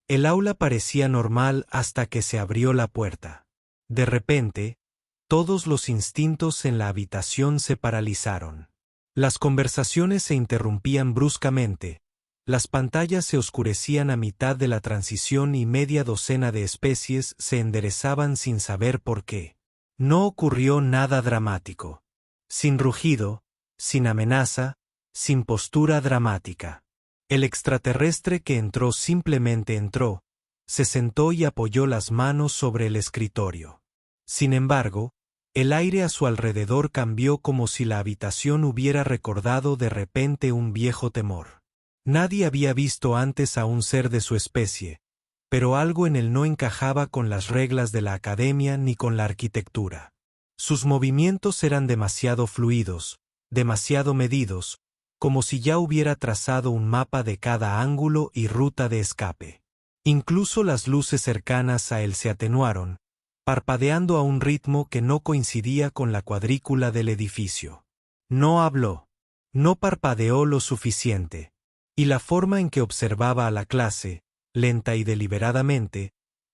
El aula parecía normal hasta que se abrió la puerta. De repente, todos los instintos en la habitación se paralizaron. Las conversaciones se interrumpían bruscamente, las pantallas se oscurecían a mitad de la transición y media docena de especies se enderezaban sin saber por qué. No ocurrió nada dramático. Sin rugido, sin amenaza, sin postura dramática. El extraterrestre que entró simplemente entró, se sentó y apoyó las manos sobre el escritorio. Sin embargo, el aire a su alrededor cambió como si la habitación hubiera recordado de repente un viejo temor. Nadie había visto antes a un ser de su especie, pero algo en él no encajaba con las reglas de la academia ni con la arquitectura. Sus movimientos eran demasiado fluidos, demasiado medidos, como si ya hubiera trazado un mapa de cada ángulo y ruta de escape. Incluso las luces cercanas a él se atenuaron, parpadeando a un ritmo que no coincidía con la cuadrícula del edificio. No habló. No parpadeó lo suficiente. Y la forma en que observaba a la clase, lenta y deliberadamente,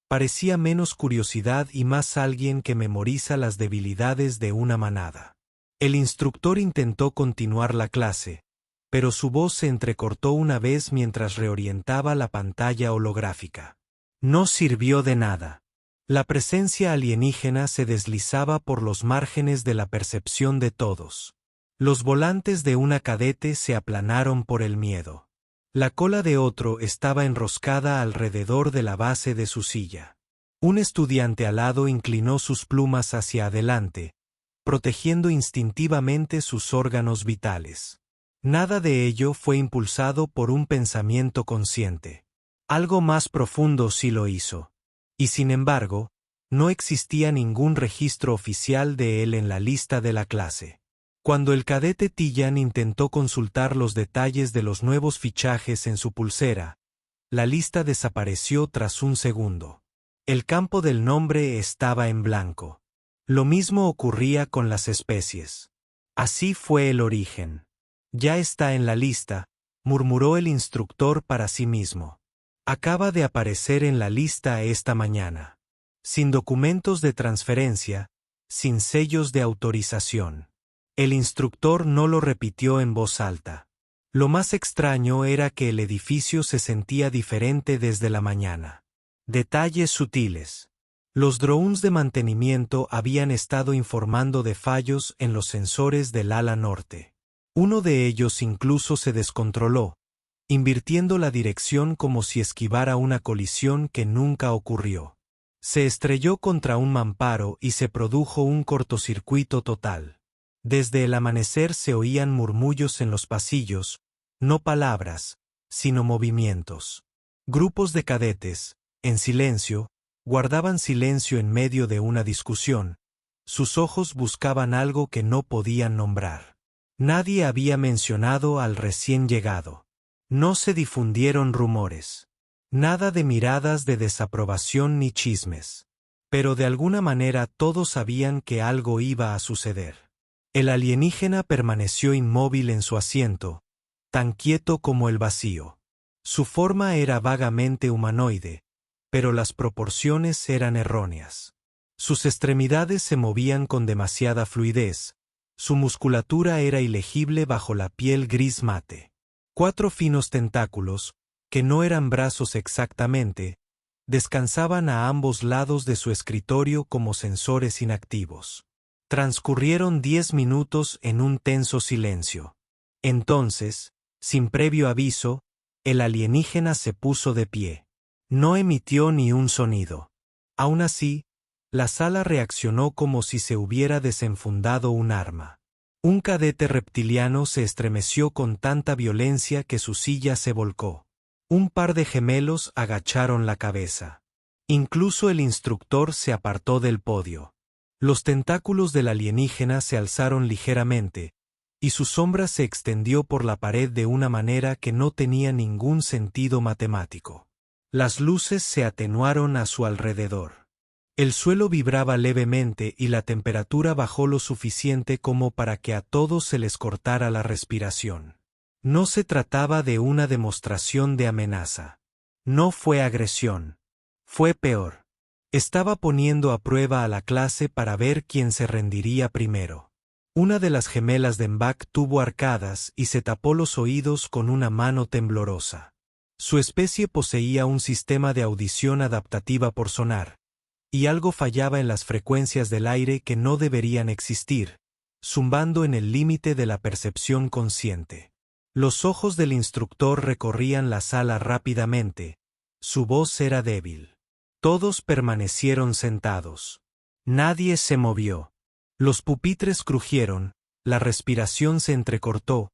parecía menos curiosidad y más alguien que memoriza las debilidades de una manada. El instructor intentó continuar la clase, pero su voz se entrecortó una vez mientras reorientaba la pantalla holográfica. No sirvió de nada. La presencia alienígena se deslizaba por los márgenes de la percepción de todos. Los volantes de una cadete se aplanaron por el miedo. La cola de otro estaba enroscada alrededor de la base de su silla. Un estudiante alado inclinó sus plumas hacia adelante, protegiendo instintivamente sus órganos vitales. Nada de ello fue impulsado por un pensamiento consciente. Algo más profundo sí lo hizo. Y sin embargo, no existía ningún registro oficial de él en la lista de la clase. Cuando el cadete Tillan intentó consultar los detalles de los nuevos fichajes en su pulsera, la lista desapareció tras un segundo. El campo del nombre estaba en blanco. Lo mismo ocurría con las especies. Así fue el origen. Ya está en la lista, murmuró el instructor para sí mismo. Acaba de aparecer en la lista esta mañana. Sin documentos de transferencia, sin sellos de autorización. El instructor no lo repitió en voz alta. Lo más extraño era que el edificio se sentía diferente desde la mañana. Detalles sutiles. Los drones de mantenimiento habían estado informando de fallos en los sensores del ala norte. Uno de ellos incluso se descontroló, invirtiendo la dirección como si esquivara una colisión que nunca ocurrió. Se estrelló contra un mamparo y se produjo un cortocircuito total. Desde el amanecer se oían murmullos en los pasillos, no palabras, sino movimientos. Grupos de cadetes, en silencio, guardaban silencio en medio de una discusión. Sus ojos buscaban algo que no podían nombrar. Nadie había mencionado al recién llegado. No se difundieron rumores. Nada de miradas de desaprobación ni chismes. Pero de alguna manera todos sabían que algo iba a suceder. El alienígena permaneció inmóvil en su asiento, tan quieto como el vacío. Su forma era vagamente humanoide, pero las proporciones eran erróneas. Sus extremidades se movían con demasiada fluidez, su musculatura era ilegible bajo la piel gris mate. 4 finos tentáculos, que no eran brazos exactamente, descansaban a ambos lados de su escritorio como sensores inactivos. Transcurrieron 10 minutos en un tenso silencio. Entonces, sin previo aviso, el alienígena se puso de pie. No emitió ni un sonido. Aún así, la sala reaccionó como si se hubiera desenfundado un arma. Un cadete reptiliano se estremeció con tanta violencia que su silla se volcó. Un par de gemelos agacharon la cabeza. Incluso el instructor se apartó del podio. Los tentáculos del alienígena se alzaron ligeramente, y su sombra se extendió por la pared de una manera que no tenía ningún sentido matemático. Las luces se atenuaron a su alrededor. El suelo vibraba levemente y la temperatura bajó lo suficiente como para que a todos se les cortara la respiración. No se trataba de una demostración de amenaza. No fue agresión. Fue peor. Estaba poniendo a prueba a la clase para ver quién se rendiría primero. Una de las gemelas de Mbak tuvo arcadas y se tapó los oídos con una mano temblorosa. Su especie poseía un sistema de audición adaptativa por sonar, y algo fallaba en las frecuencias del aire que no deberían existir, zumbando en el límite de la percepción consciente. Los ojos del instructor recorrían la sala rápidamente. Su voz era débil. Todos permanecieron sentados. Nadie se movió. Los pupitres crujieron, la respiración se entrecortó.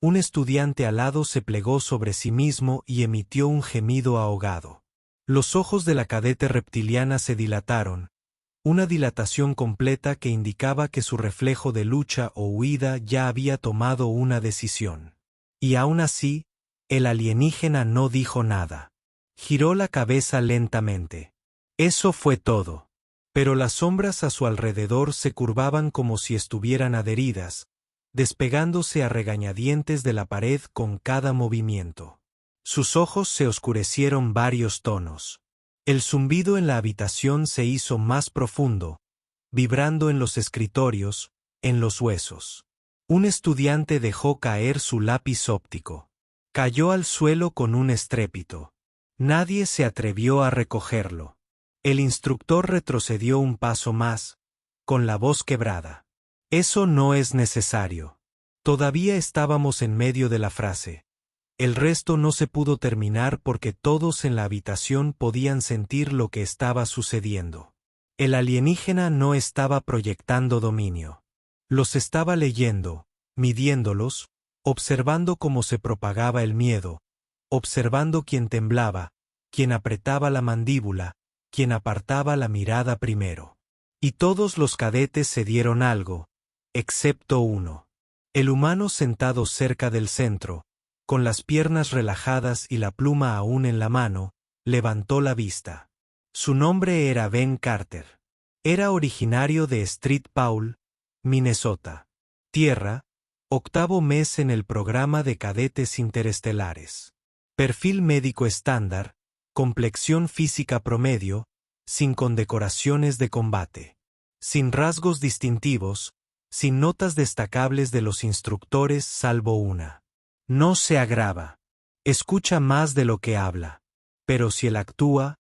Un estudiante alado se plegó sobre sí mismo y emitió un gemido ahogado. Los ojos de la cadete reptiliana se dilataron, una dilatación completa que indicaba que su reflejo de lucha o huida ya había tomado una decisión. Y aún así, el alienígena no dijo nada. Giró la cabeza lentamente. Eso fue todo. Pero las sombras a su alrededor se curvaban como si estuvieran adheridas, despegándose a regañadientes de la pared con cada movimiento. Sus ojos se oscurecieron varios tonos. El zumbido en la habitación se hizo más profundo, vibrando en los escritorios, en los huesos. Un estudiante dejó caer su lápiz óptico. Cayó al suelo con un estrépito. Nadie se atrevió a recogerlo. El instructor retrocedió un paso más, con la voz quebrada. Eso no es necesario. Todavía estábamos en medio de la frase. El resto no se pudo terminar porque todos en la habitación podían sentir lo que estaba sucediendo. El alienígena no estaba proyectando dominio. Los estaba leyendo, midiéndolos, observando cómo se propagaba el miedo, observando quién temblaba, quién apretaba la mandíbula, quién apartaba la mirada primero. Y todos los cadetes se dieron algo, excepto uno. El humano sentado cerca del centro, con las piernas relajadas y la pluma aún en la mano, levantó la vista. Su nombre era Ben Carter. Era originario de Street Paul, Minnesota. Tierra, 8º mes en el programa de cadetes interestelares. Perfil médico estándar, complexión física promedio, sin condecoraciones de combate. Sin rasgos distintivos, sin notas destacables de los instructores salvo una. No se agrava. Escucha más de lo que habla. Pero si él actúa,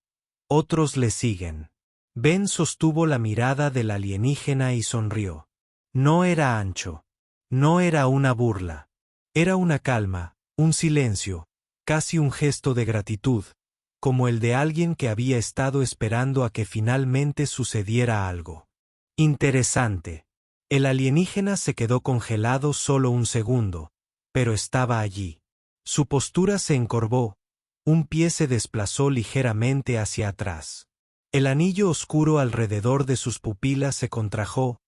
otros le siguen. Ben sostuvo la mirada del alienígena y sonrió. No era ancho. No era una burla. Era una calma, un silencio, casi un gesto de gratitud, como el de alguien que había estado esperando a que finalmente sucediera algo. Interesante. El alienígena se quedó congelado solo un segundo, pero estaba allí. Su postura se encorvó, un pie se desplazó ligeramente hacia atrás. El anillo oscuro alrededor de sus pupilas se contrajo,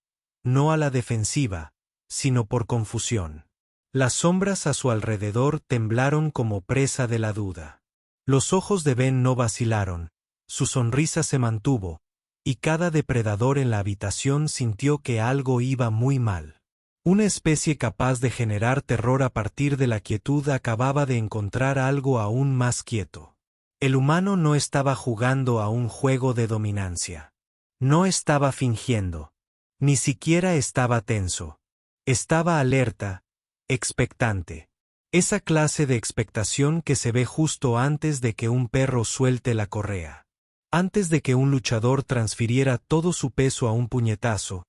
no a la defensiva, sino por confusión. Las sombras a su alrededor temblaron como presa de la duda. Los ojos de Ben no vacilaron, su sonrisa se mantuvo, y cada depredador en la habitación sintió que algo iba muy mal. Una especie capaz de generar terror a partir de la quietud acababa de encontrar algo aún más quieto. El humano no estaba jugando a un juego de dominancia. No estaba fingiendo. Ni siquiera estaba tenso. Estaba alerta, expectante. Esa clase de expectación que se ve justo antes de que un perro suelte la correa. Antes de que un luchador transfiriera todo su peso a un puñetazo,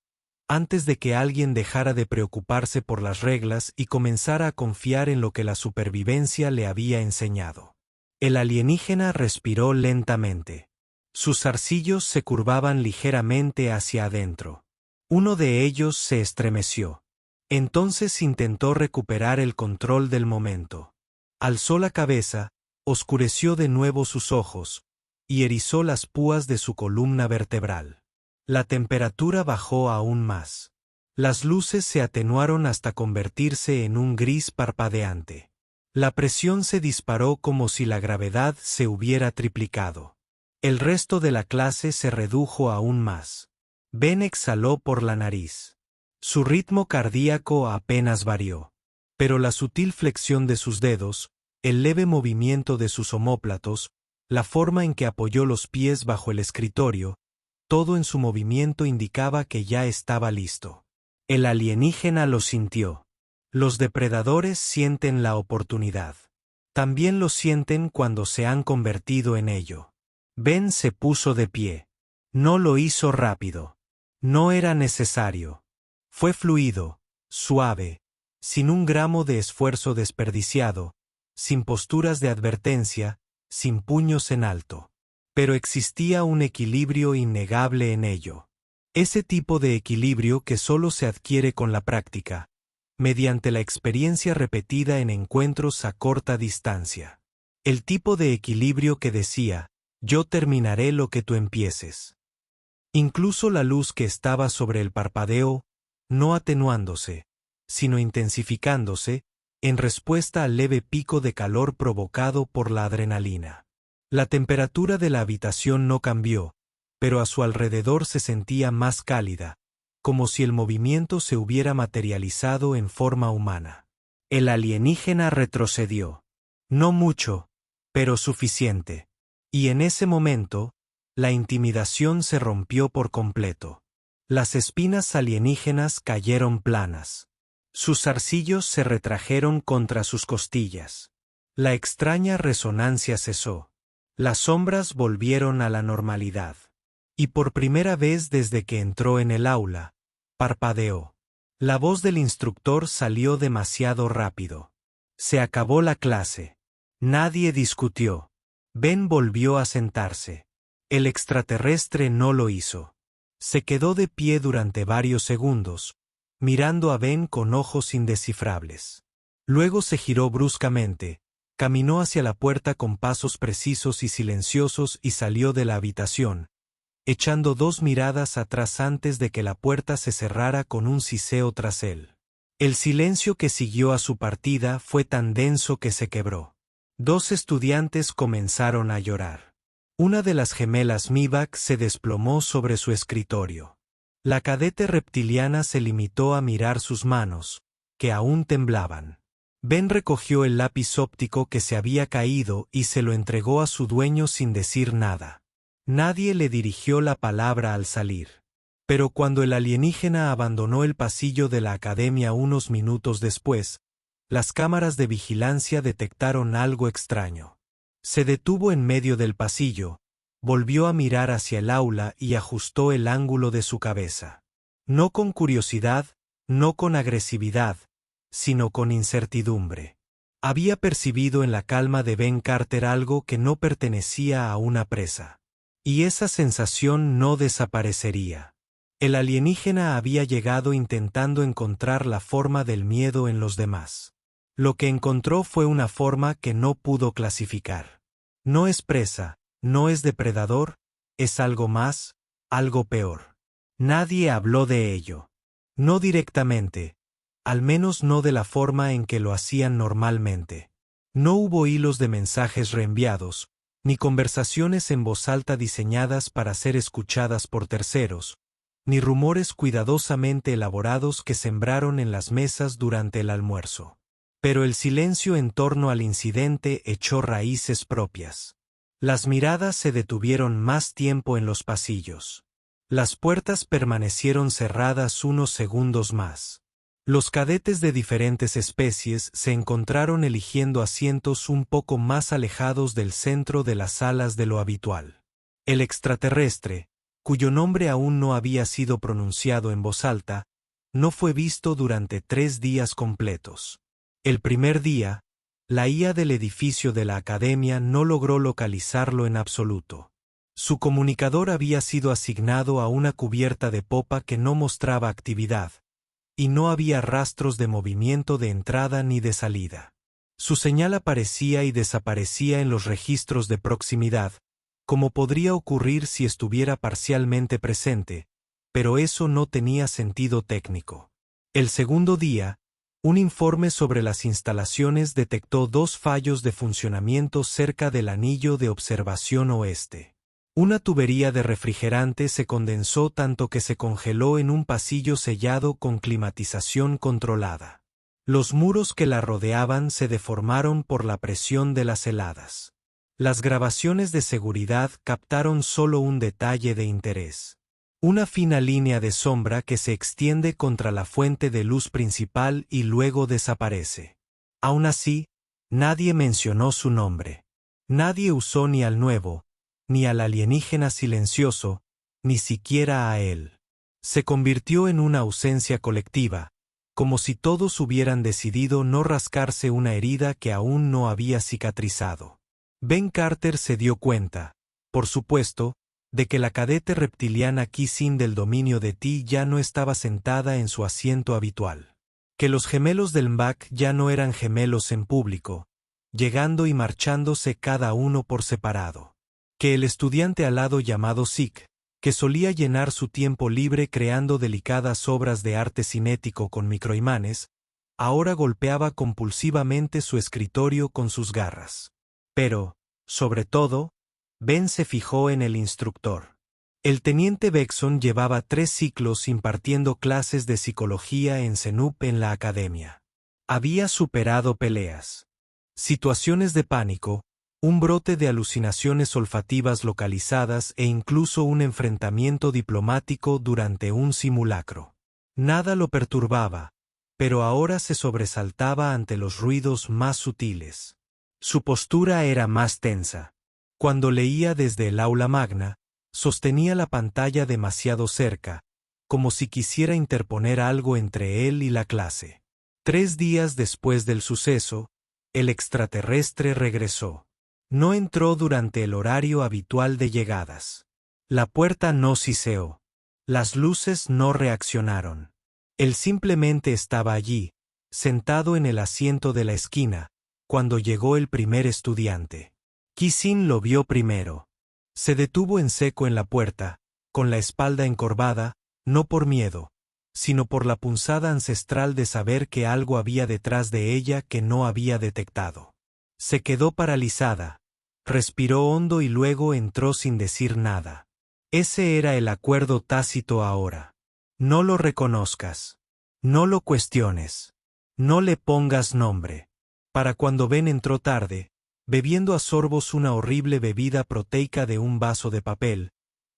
antes de que alguien dejara de preocuparse por las reglas y comenzara a confiar en lo que la supervivencia le había enseñado. El alienígena respiró lentamente. Sus zarcillos se curvaban ligeramente hacia adentro. Uno de ellos se estremeció. Entonces intentó recuperar el control del momento. Alzó la cabeza, oscureció de nuevo sus ojos, y erizó las púas de su columna vertebral. La temperatura bajó aún más. Las luces se atenuaron hasta convertirse en un gris parpadeante. La presión se disparó como si la gravedad se hubiera triplicado. El resto de la clase se redujo aún más. Ben exhaló por la nariz. Su ritmo cardíaco apenas varió. Pero la sutil flexión de sus dedos, el leve movimiento de sus omóplatos, La forma en que apoyó los pies bajo el escritorio, todo en su movimiento indicaba que ya estaba listo. El alienígena lo sintió. Los depredadores sienten la oportunidad. También lo sienten cuando se han convertido en ello. Ben se puso de pie. No lo hizo rápido. No era necesario. Fue fluido, suave, sin un gramo de esfuerzo desperdiciado, sin posturas de advertencia, sin puños en alto. Pero existía un equilibrio innegable en ello. Ese tipo de equilibrio que solo se adquiere con la práctica, mediante la experiencia repetida en encuentros a corta distancia. El tipo de equilibrio que decía, yo terminaré lo que tú empieces. Incluso la luz que estaba sobre el parpadeo, no atenuándose, sino intensificándose, en respuesta al leve pico de calor provocado por la adrenalina. La temperatura de la habitación no cambió, pero a su alrededor se sentía más cálida, como si el movimiento se hubiera materializado en forma humana. El alienígena retrocedió. No mucho, pero suficiente. Y en ese momento, la intimidación se rompió por completo. Las espinas alienígenas cayeron planas. Sus zarcillos se retrajeron contra sus costillas. La extraña resonancia cesó. Las sombras volvieron a la normalidad. Y por primera vez desde que entró en el aula, parpadeó. La voz del instructor salió demasiado rápido. Se acabó la clase. Nadie discutió. Ben volvió a sentarse. El extraterrestre no lo hizo. Se quedó de pie durante varios segundos, mirando a Ben con ojos indescifrables. Luego se giró bruscamente, caminó hacia la puerta con pasos precisos y silenciosos y salió de la habitación, echando 2 miradas atrás antes de que la puerta se cerrara con un siseo tras él. El silencio que siguió a su partida fue tan denso que se quebró. 2 estudiantes comenzaron a llorar. Una de las gemelas Mivak se desplomó sobre su escritorio. La cadete reptiliana se limitó a mirar sus manos, que aún temblaban. Ben recogió el lápiz óptico que se había caído y se lo entregó a su dueño sin decir nada. Nadie le dirigió la palabra al salir. Pero cuando el alienígena abandonó el pasillo de la academia unos minutos después, las cámaras de vigilancia detectaron algo extraño. Se detuvo en medio del pasillo, volvió a mirar hacia el aula y ajustó el ángulo de su cabeza. No con curiosidad, no con agresividad, sino con incertidumbre. Había percibido en la calma de Ben Carter algo que no pertenecía a una presa. Y esa sensación no desaparecería. El alienígena había llegado intentando encontrar la forma del miedo en los demás. Lo que encontró fue una forma que no pudo clasificar. No es presa, no es depredador, es algo más, algo peor. Nadie habló de ello. No directamente, al menos no de la forma en que lo hacían normalmente. No hubo hilos de mensajes reenviados, ni conversaciones en voz alta diseñadas para ser escuchadas por terceros, ni rumores cuidadosamente elaborados que sembraron en las mesas durante el almuerzo. Pero el silencio en torno al incidente echó raíces propias. Las miradas se detuvieron más tiempo en los pasillos. Las puertas permanecieron cerradas unos segundos más. Los cadetes de diferentes especies se encontraron eligiendo asientos un poco más alejados del centro de las salas de lo habitual. El extraterrestre, cuyo nombre aún no había sido pronunciado en voz alta, no fue visto durante 3 días completos. El primer día, la IA del edificio de la academia no logró localizarlo en absoluto. Su comunicador había sido asignado a una cubierta de popa que no mostraba actividad, y no había rastros de movimiento de entrada ni de salida. Su señal aparecía y desaparecía en los registros de proximidad, como podría ocurrir si estuviera parcialmente presente, pero eso no tenía sentido técnico. El segundo día, un informe sobre las instalaciones detectó 2 fallos de funcionamiento cerca del anillo de observación oeste. Una tubería de refrigerante se condensó tanto que se congeló en un pasillo sellado con climatización controlada. Los muros que la rodeaban se deformaron por la presión de las heladas. Las grabaciones de seguridad captaron solo un detalle de interés. Una fina línea de sombra que se extiende contra la fuente de luz principal y luego desaparece. Aún así, nadie mencionó su nombre. Nadie usó ni al nuevo, ni al alienígena silencioso, ni siquiera a él. Se convirtió en una ausencia colectiva, como si todos hubieran decidido no rascarse una herida que aún no había cicatrizado. Ben Carter se dio cuenta, por supuesto, de que la cadete reptiliana Kissing del dominio de Ti ya no estaba sentada en su asiento habitual. Que los gemelos del MBAC ya no eran gemelos en público, llegando y marchándose cada uno por separado. Que el estudiante alado llamado Zeke, que solía llenar su tiempo libre creando delicadas obras de arte cinético con microimanes, ahora golpeaba compulsivamente su escritorio con sus garras. Pero, sobre todo, Ben se fijó en el instructor. El teniente Bexon llevaba 3 ciclos impartiendo clases de psicología en CENUP en la academia. Había superado peleas, situaciones de pánico, un brote de alucinaciones olfativas localizadas e incluso un enfrentamiento diplomático durante un simulacro. Nada lo perturbaba, pero ahora se sobresaltaba ante los ruidos más sutiles. Su postura era más tensa. Cuando leía desde el aula magna, sostenía la pantalla demasiado cerca, como si quisiera interponer algo entre él y la clase. 3 días después del suceso, el extraterrestre regresó. No entró durante el horario habitual de llegadas. La puerta no siseó. Las luces no reaccionaron. Él simplemente estaba allí, sentado en el asiento de la esquina, cuando llegó el primer estudiante. Kissing lo vio primero. Se detuvo en seco en la puerta, con la espalda encorvada, no por miedo, sino por la punzada ancestral de saber que algo había detrás de ella que no había detectado. Se quedó paralizada, respiró hondo y luego entró sin decir nada. Ese era el acuerdo tácito ahora. No lo reconozcas. No lo cuestiones. No le pongas nombre. Para cuando Ben entró tarde, bebiendo a sorbos una horrible bebida proteica de un vaso de papel,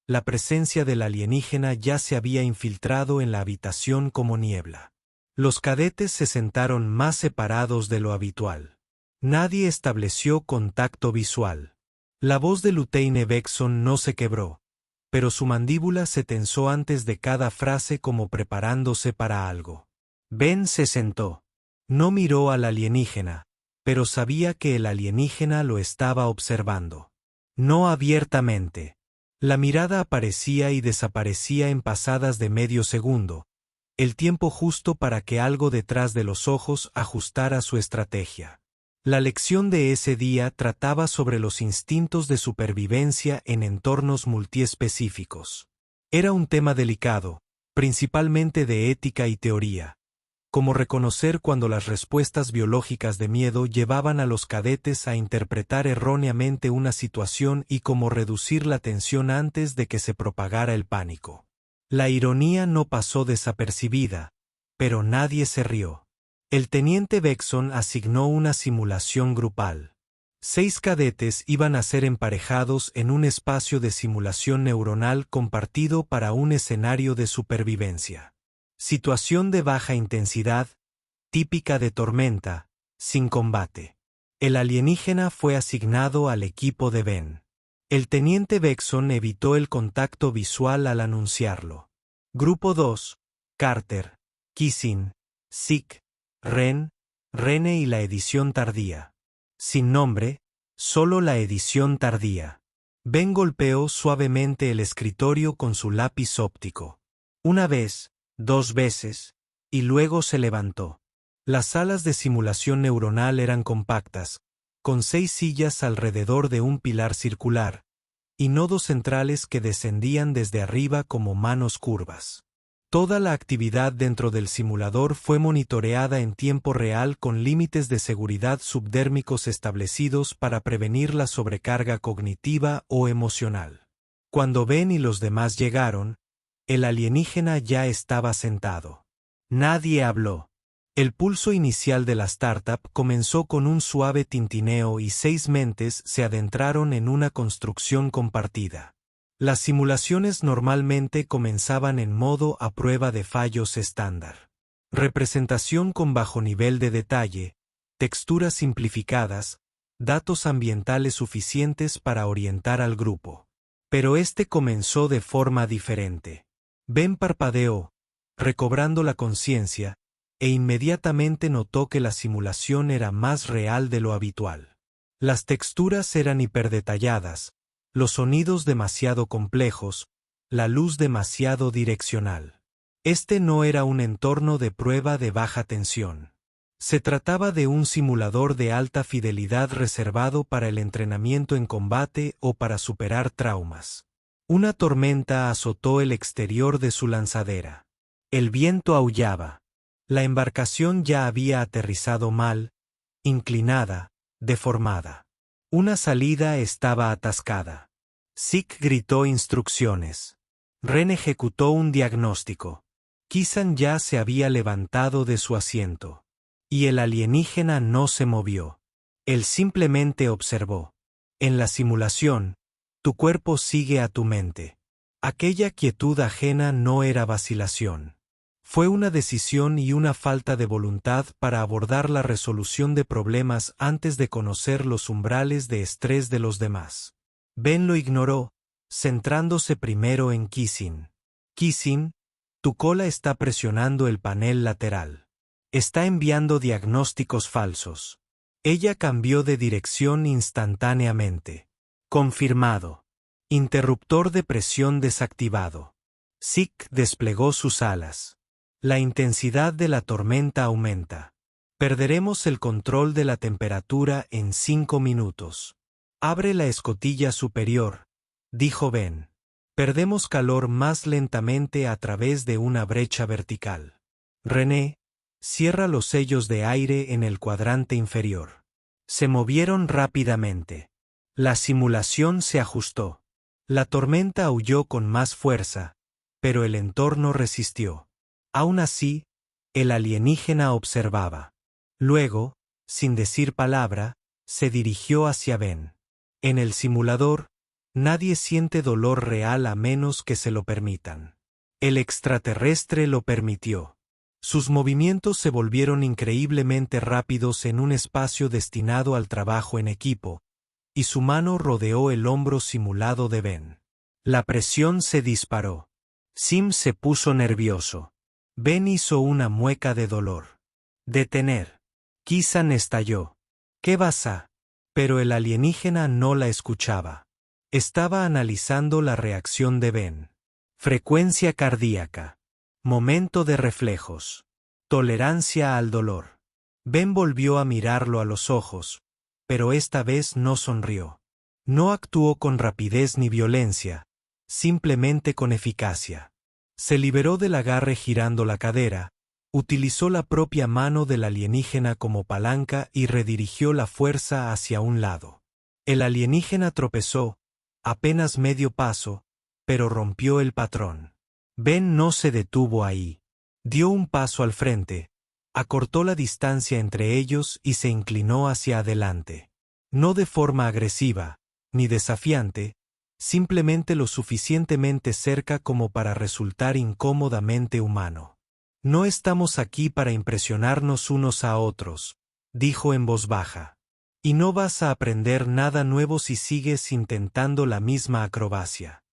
la presencia del alienígena ya se había infiltrado en la habitación como niebla. Los cadetes se sentaron más separados de lo habitual. Nadie estableció contacto visual. La voz de Lieutenant Bexon no se quebró, pero su mandíbula se tensó antes de cada frase como preparándose para algo. Ben se sentó. No miró al alienígena, pero sabía que el alienígena lo estaba observando. No abiertamente. La mirada aparecía y desaparecía en pasadas de medio segundo, el tiempo justo para que algo detrás de los ojos ajustara su estrategia. La lección de ese día trataba sobre los instintos de supervivencia en entornos multiespecíficos. Era un tema delicado, principalmente de ética y teoría, como reconocer cuando las respuestas biológicas de miedo llevaban a los cadetes a interpretar erróneamente una situación y cómo reducir la tensión antes de que se propagara el pánico. La ironía no pasó desapercibida, pero nadie se rió. El teniente Bexon asignó una simulación grupal. 6 cadetes iban a ser emparejados en un espacio de simulación neuronal compartido para un escenario de supervivencia. Situación de baja intensidad, típica de tormenta, sin combate. El alienígena fue asignado al equipo de Ben. El teniente Bexon evitó el contacto visual al anunciarlo. Grupo 2, Carter, Kissing, Zeke, Ren, Rene y la edición tardía. Sin nombre, solo la edición tardía. Ben golpeó suavemente el escritorio con su lápiz óptico. Una vez, 2 veces, y luego se levantó. Las salas de simulación neuronal eran compactas, con 6 sillas alrededor de un pilar circular, y nodos centrales que descendían desde arriba como manos curvas. Toda la actividad dentro del simulador fue monitoreada en tiempo real con límites de seguridad subdérmicos establecidos para prevenir la sobrecarga cognitiva o emocional. Cuando Ben y los demás llegaron, el alienígena ya estaba sentado. Nadie habló. El pulso inicial de la startup comenzó con un suave tintineo y 6 mentes se adentraron en una construcción compartida. Las simulaciones normalmente comenzaban en modo a prueba de fallos estándar. Representación con bajo nivel de detalle, texturas simplificadas, datos ambientales suficientes para orientar al grupo. Pero este comenzó de forma diferente. Ben parpadeó, recobrando la conciencia, e inmediatamente notó que la simulación era más real de lo habitual. Las texturas eran hiperdetalladas, los sonidos demasiado complejos, la luz demasiado direccional. Este no era un entorno de prueba de baja tensión. Se trataba de un simulador de alta fidelidad reservado para el entrenamiento en combate o para superar traumas. Una tormenta azotó el exterior de su lanzadera. El viento aullaba. La embarcación ya había aterrizado mal, inclinada, deformada. Una salida estaba atascada. Zeke gritó instrucciones. Ren ejecutó un diagnóstico. Kisan ya se había levantado de su asiento. Y el alienígena no se movió. Él simplemente observó. En la simulación, tu cuerpo sigue a tu mente. Aquella quietud ajena no era vacilación. Fue una decisión y una falta de voluntad para abordar la resolución de problemas antes de conocer los umbrales de estrés de los demás. Ben lo ignoró, centrándose primero en Kisin. Kisin, tu cola está presionando el panel lateral. Está enviando diagnósticos falsos. Ella cambió de dirección instantáneamente. Confirmado. Interruptor de presión desactivado. Zeke desplegó sus alas. La intensidad de la tormenta aumenta. Perderemos el control de la temperatura en 5 minutos. Abre la escotilla superior, dijo Ben. Perdemos calor más lentamente a través de una brecha vertical. René, cierra los sellos de aire en el cuadrante inferior. Se movieron rápidamente. La simulación se ajustó. La tormenta aulló con más fuerza, pero el entorno resistió. Aún así, el alienígena observaba. Luego, sin decir palabra, se dirigió hacia Ben. En el simulador, nadie siente dolor real a menos que se lo permitan. El extraterrestre lo permitió. Sus movimientos se volvieron increíblemente rápidos en un espacio destinado al trabajo en equipo, y su mano rodeó el hombro simulado de Ben. La presión se disparó. Sim se puso nervioso. Ben hizo una mueca de dolor. Detener. Kisan estalló. ¿Qué vas a? Pero el alienígena no la escuchaba. Estaba analizando la reacción de Ben. Frecuencia cardíaca. Momento de reflejos. Tolerancia al dolor. Ben volvió a mirarlo a los ojos, pero esta vez no sonrió. No actuó con rapidez ni violencia, simplemente con eficacia. Se liberó del agarre girando la cadera, utilizó la propia mano del alienígena como palanca y redirigió la fuerza hacia un lado. El alienígena tropezó, apenas medio paso, pero rompió el patrón. Ben no se detuvo ahí. Dio un paso al frente, acortó la distancia entre ellos y se inclinó hacia adelante. No de forma agresiva, ni desafiante, simplemente lo suficientemente cerca como para resultar incómodamente humano. No estamos aquí para impresionarnos unos a otros, dijo en voz baja. Y no vas a aprender nada nuevo si sigues intentando la misma acrobacia.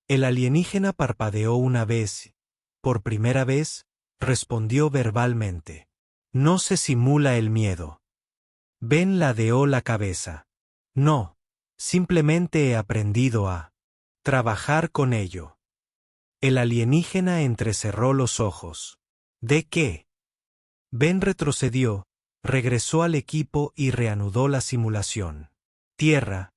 El alienígena parpadeó una vez. Por primera vez, respondió verbalmente. No se simula el miedo. Ben ladeó la cabeza. No. Simplemente he aprendido a trabajar con ello. El alienígena entrecerró los ojos. ¿De qué? Ben retrocedió, regresó al equipo y reanudó la simulación. Tierra,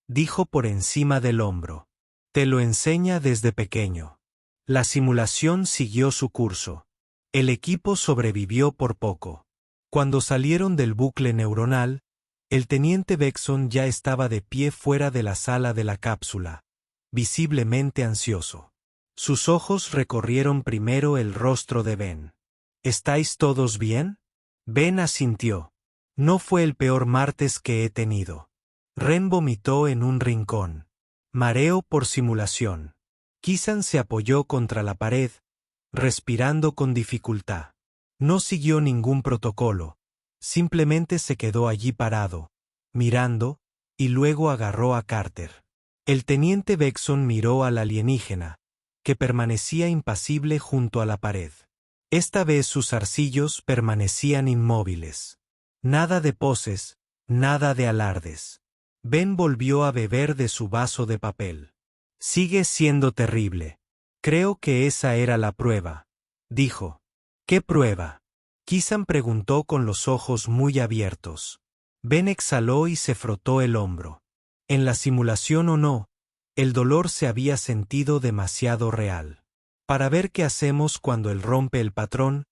dijo por encima del hombro. Te lo enseña desde pequeño. La simulación siguió su curso. El equipo sobrevivió por poco. Cuando salieron del bucle neuronal, el teniente Bexon ya estaba de pie fuera de la sala de la cápsula, visiblemente ansioso. Sus ojos recorrieron primero el rostro de Ben. ¿Estáis todos bien? Ben asintió. No fue el peor martes que he tenido. Ren vomitó en un rincón. Mareo por simulación. Kisan se apoyó contra la pared, respirando con dificultad. No siguió ningún protocolo. Simplemente se quedó allí parado, mirando, y luego agarró a Carter. El teniente Bexon miró al alienígena, que permanecía impasible junto a la pared. Esta vez sus zarcillos permanecían inmóviles. Nada de poses, nada de alardes. Ben volvió a beber de su vaso de papel. Sigue siendo terrible. Creo que esa era la prueba, dijo. ¿Qué prueba? Kisan preguntó con los ojos muy abiertos. Ben exhaló y se frotó el hombro. En la simulación o no, el dolor se había sentido demasiado real. Para ver qué hacemos cuando él rompe el patrón,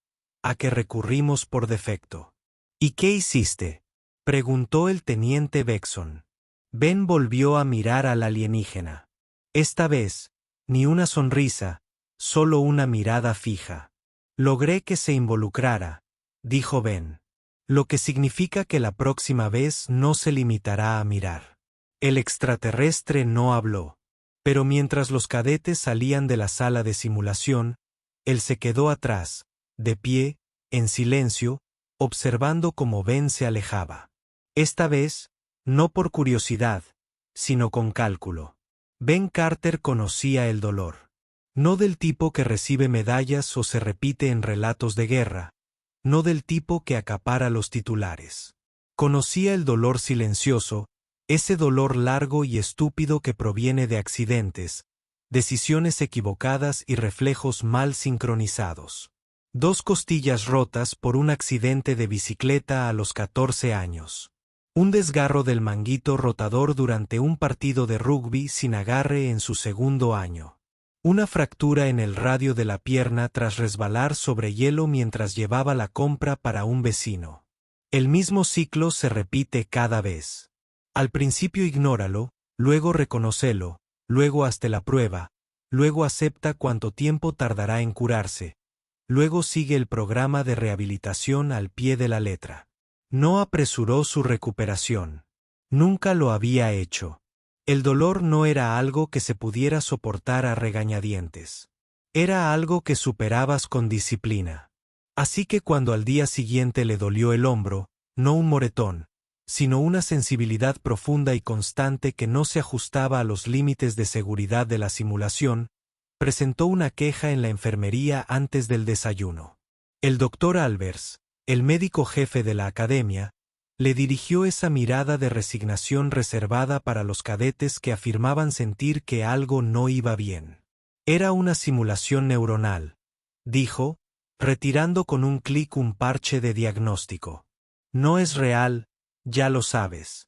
a que recurrimos por defecto. ¿Y qué hiciste? Preguntó el teniente Bexon. Ben volvió a mirar al alienígena. Esta vez, ni una sonrisa, solo una mirada fija. Logré que se involucrara, dijo Ben. Lo que significa que la próxima vez no se limitará a mirar. El extraterrestre no habló. Pero mientras los cadetes salían de la sala de simulación, él se quedó atrás, de pie, en silencio, observando cómo Ben se alejaba. Esta vez, no por curiosidad, sino con cálculo. Ben Carter conocía el dolor. No del tipo que recibe medallas o se repite en relatos de guerra, no del tipo que acapara los titulares. Conocía el dolor silencioso, ese dolor largo y estúpido que proviene de accidentes, decisiones equivocadas y reflejos mal sincronizados. 2 costillas rotas por un accidente de bicicleta a los 14 años. Un desgarro del manguito rotador durante un partido de rugby sin agarre en su 2º año. Una fractura en el radio de la pierna tras resbalar sobre hielo mientras llevaba la compra para un vecino. El mismo ciclo se repite cada vez. Al principio ignóralo, luego reconócelo, luego hazte la prueba, luego acepta cuánto tiempo tardará en curarse, luego sigue el programa de rehabilitación al pie de la letra. No apresuró su recuperación. Nunca lo había hecho. El dolor no era algo que se pudiera soportar a regañadientes. Era algo que superabas con disciplina. Así que cuando al día siguiente le dolió el hombro, no un moretón, sino una sensibilidad profunda y constante que no se ajustaba a los límites de seguridad de la simulación, presentó una queja en la enfermería antes del desayuno. El doctor Albers, el médico jefe de la academia, le dirigió esa mirada de resignación reservada para los cadetes que afirmaban sentir que algo no iba bien. Era una simulación neuronal, dijo, retirando con un clic un parche de diagnóstico. No es real, ya lo sabes.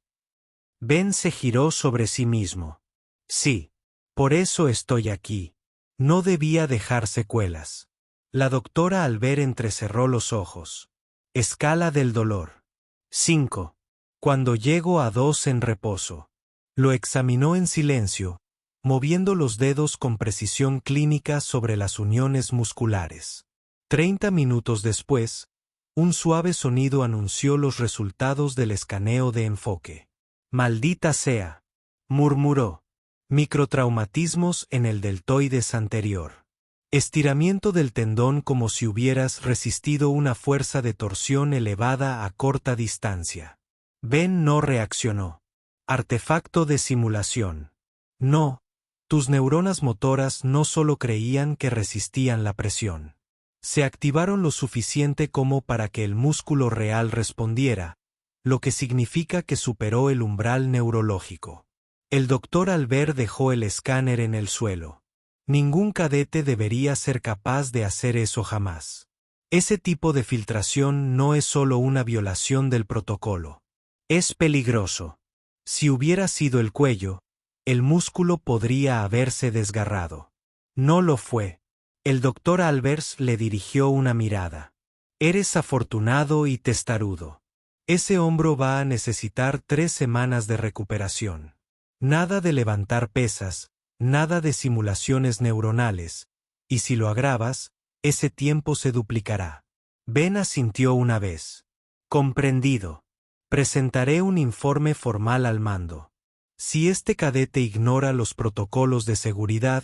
Ben se giró sobre sí mismo. Sí, por eso estoy aquí. No debía dejar secuelas. La doctora Albert entrecerró los ojos. Escala del dolor. 5. Cuando llego a 2 en reposo. Lo examinó en silencio, moviendo los dedos con precisión clínica sobre las uniones musculares. 30 minutos después, un suave sonido anunció los resultados del escaneo de enfoque. «Maldita sea», murmuró. Microtraumatismos en el deltoides anterior. Estiramiento del tendón como si hubieras resistido una fuerza de torsión elevada a corta distancia. Ben no reaccionó. Artefacto de simulación. No, tus neuronas motoras no solo creían que resistían la presión. Se activaron lo suficiente como para que el músculo real respondiera, lo que significa que superó el umbral neurológico. El doctor Albert dejó el escáner en el suelo. Ningún cadete debería ser capaz de hacer eso jamás. Ese tipo de filtración no es solo una violación del protocolo. Es peligroso. Si hubiera sido el cuello, el músculo podría haberse desgarrado. No lo fue. El doctor Albers le dirigió una mirada. Eres afortunado y testarudo. Ese hombro va a necesitar 3 semanas de recuperación. Nada de levantar pesas, nada de simulaciones neuronales, y si lo agravas, ese tiempo se duplicará. Ben asintió una vez. Comprendido. Presentaré un informe formal al mando. Si este cadete ignora los protocolos de seguridad,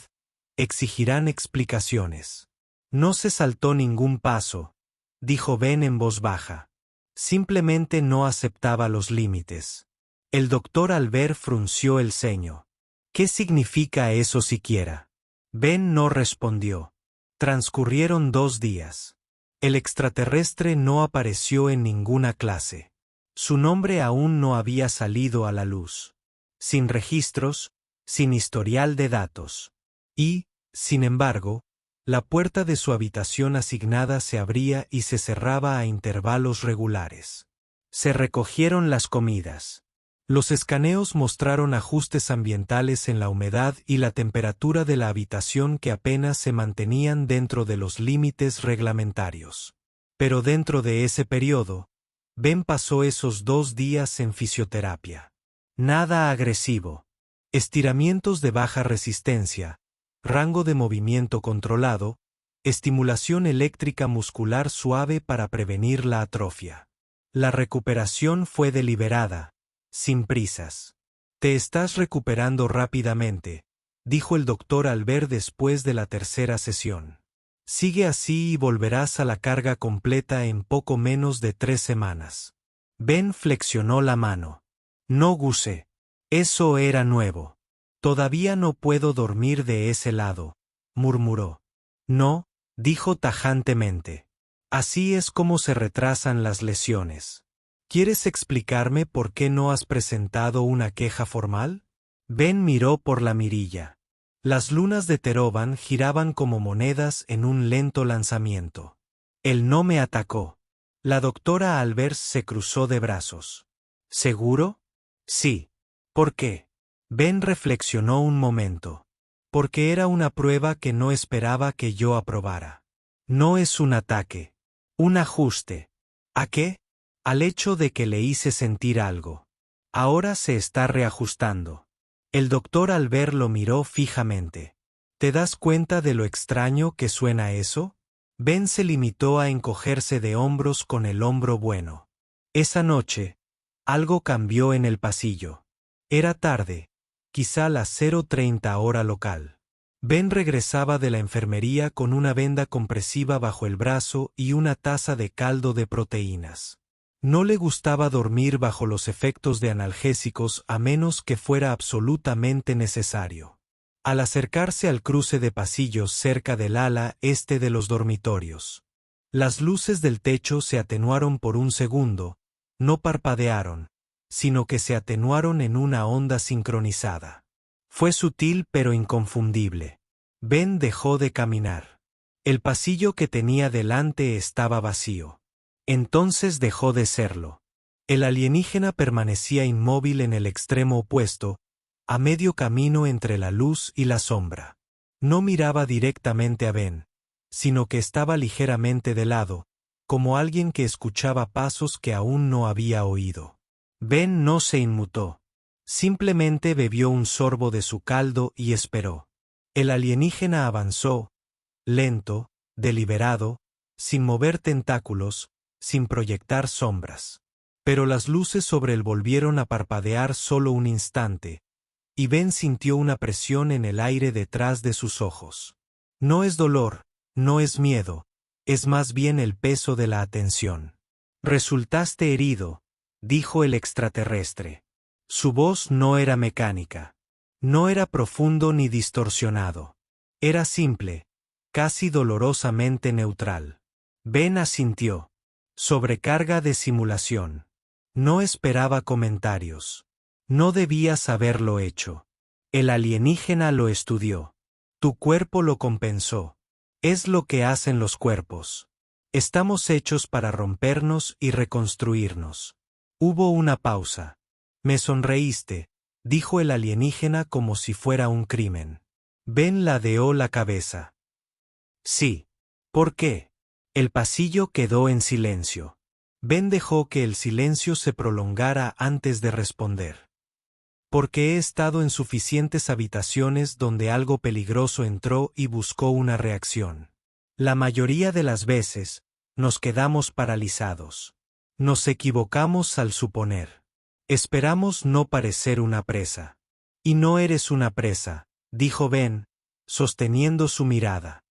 exigirán explicaciones. No se saltó ningún paso, dijo Ben en voz baja. Simplemente no aceptaba los límites. El doctor Albert frunció el ceño. ¿Qué significa eso siquiera? Ben no respondió. Transcurrieron 2 días. El extraterrestre no apareció en ninguna clase. Su nombre aún no había salido a la luz. Sin registros, sin historial de datos. Y, sin embargo, la puerta de su habitación asignada se abría y se cerraba a intervalos regulares. Se recogieron las comidas. Los escaneos mostraron ajustes ambientales en la humedad y la temperatura de la habitación que apenas se mantenían dentro de los límites reglamentarios. Pero dentro de ese periodo, Ben pasó esos 2 días en fisioterapia. Nada agresivo. Estiramientos de baja resistencia, rango de movimiento controlado, estimulación eléctrica muscular suave para prevenir la atrofia. La recuperación fue deliberada, sin prisas. Te estás recuperando rápidamente, dijo el doctor Albert después de la tercera sesión. Sigue así y volverás a la carga completa en poco menos de 3 semanas. Ben flexionó la mano. No gusé. Eso era nuevo. Todavía no puedo dormir de ese lado, murmuró. No, dijo tajantemente. Así es como se retrasan las lesiones. ¿Quieres explicarme por qué no has presentado una queja formal? Ben miró por la mirilla. Las lunas de Terhovan giraban como monedas en un lento lanzamiento. Él no me atacó. La doctora Albers se cruzó de brazos. ¿Seguro? Sí. ¿Por qué? Ben reflexionó un momento. Porque era una prueba que no esperaba que yo aprobara. No es un ataque. Un ajuste. ¿A qué? Al hecho de que le hice sentir algo. Ahora se está reajustando. El doctor Albert lo miró fijamente. ¿Te das cuenta de lo extraño que suena eso? Ben se limitó a encogerse de hombros con el hombro bueno. Esa noche, algo cambió en el pasillo. Era tarde, quizá las 0:30 hora local. Ben regresaba de la enfermería con una venda compresiva bajo el brazo y una taza de caldo de proteínas. No le gustaba dormir bajo los efectos de analgésicos a menos que fuera absolutamente necesario. Al acercarse al cruce de pasillos cerca del ala este de los dormitorios, las luces del techo se atenuaron por un segundo, no parpadearon, sino que se atenuaron en una onda sincronizada. Fue sutil pero inconfundible. Ben dejó de caminar. El pasillo que tenía delante estaba vacío. Entonces dejó de serlo. El alienígena permanecía inmóvil en el extremo opuesto, a medio camino entre la luz y la sombra. No miraba directamente a Ben, sino que estaba ligeramente de lado, como alguien que escuchaba pasos que aún no había oído. Ben no se inmutó. Simplemente bebió un sorbo de su caldo y esperó. El alienígena avanzó, lento, deliberado, sin mover tentáculos, sin proyectar sombras. Pero las luces sobre él volvieron a parpadear solo un instante, y Ben sintió una presión en el aire detrás de sus ojos. No es dolor, no es miedo, es más bien el peso de la atención. Resultaste herido, dijo el extraterrestre. Su voz no era mecánica. No era profundo ni distorsionado. Era simple, casi dolorosamente neutral. Ben asintió. Sobrecarga de simulación. No esperaba comentarios. No debías haberlo hecho. El alienígena lo estudió. Tu cuerpo lo compensó. Es lo que hacen los cuerpos. Estamos hechos para rompernos y reconstruirnos. Hubo una pausa. Me sonreíste, dijo el alienígena como si fuera un crimen. Ben ladeó la cabeza. Sí. ¿Por qué? El pasillo quedó en silencio. Ben dejó que el silencio se prolongara antes de responder. Porque he estado en suficientes habitaciones donde algo peligroso entró y buscó una reacción. La mayoría de las veces, nos quedamos paralizados. Nos equivocamos al suponer. Esperamos no parecer una presa. Y no eres una presa, dijo Ben, sosteniendo su mirada.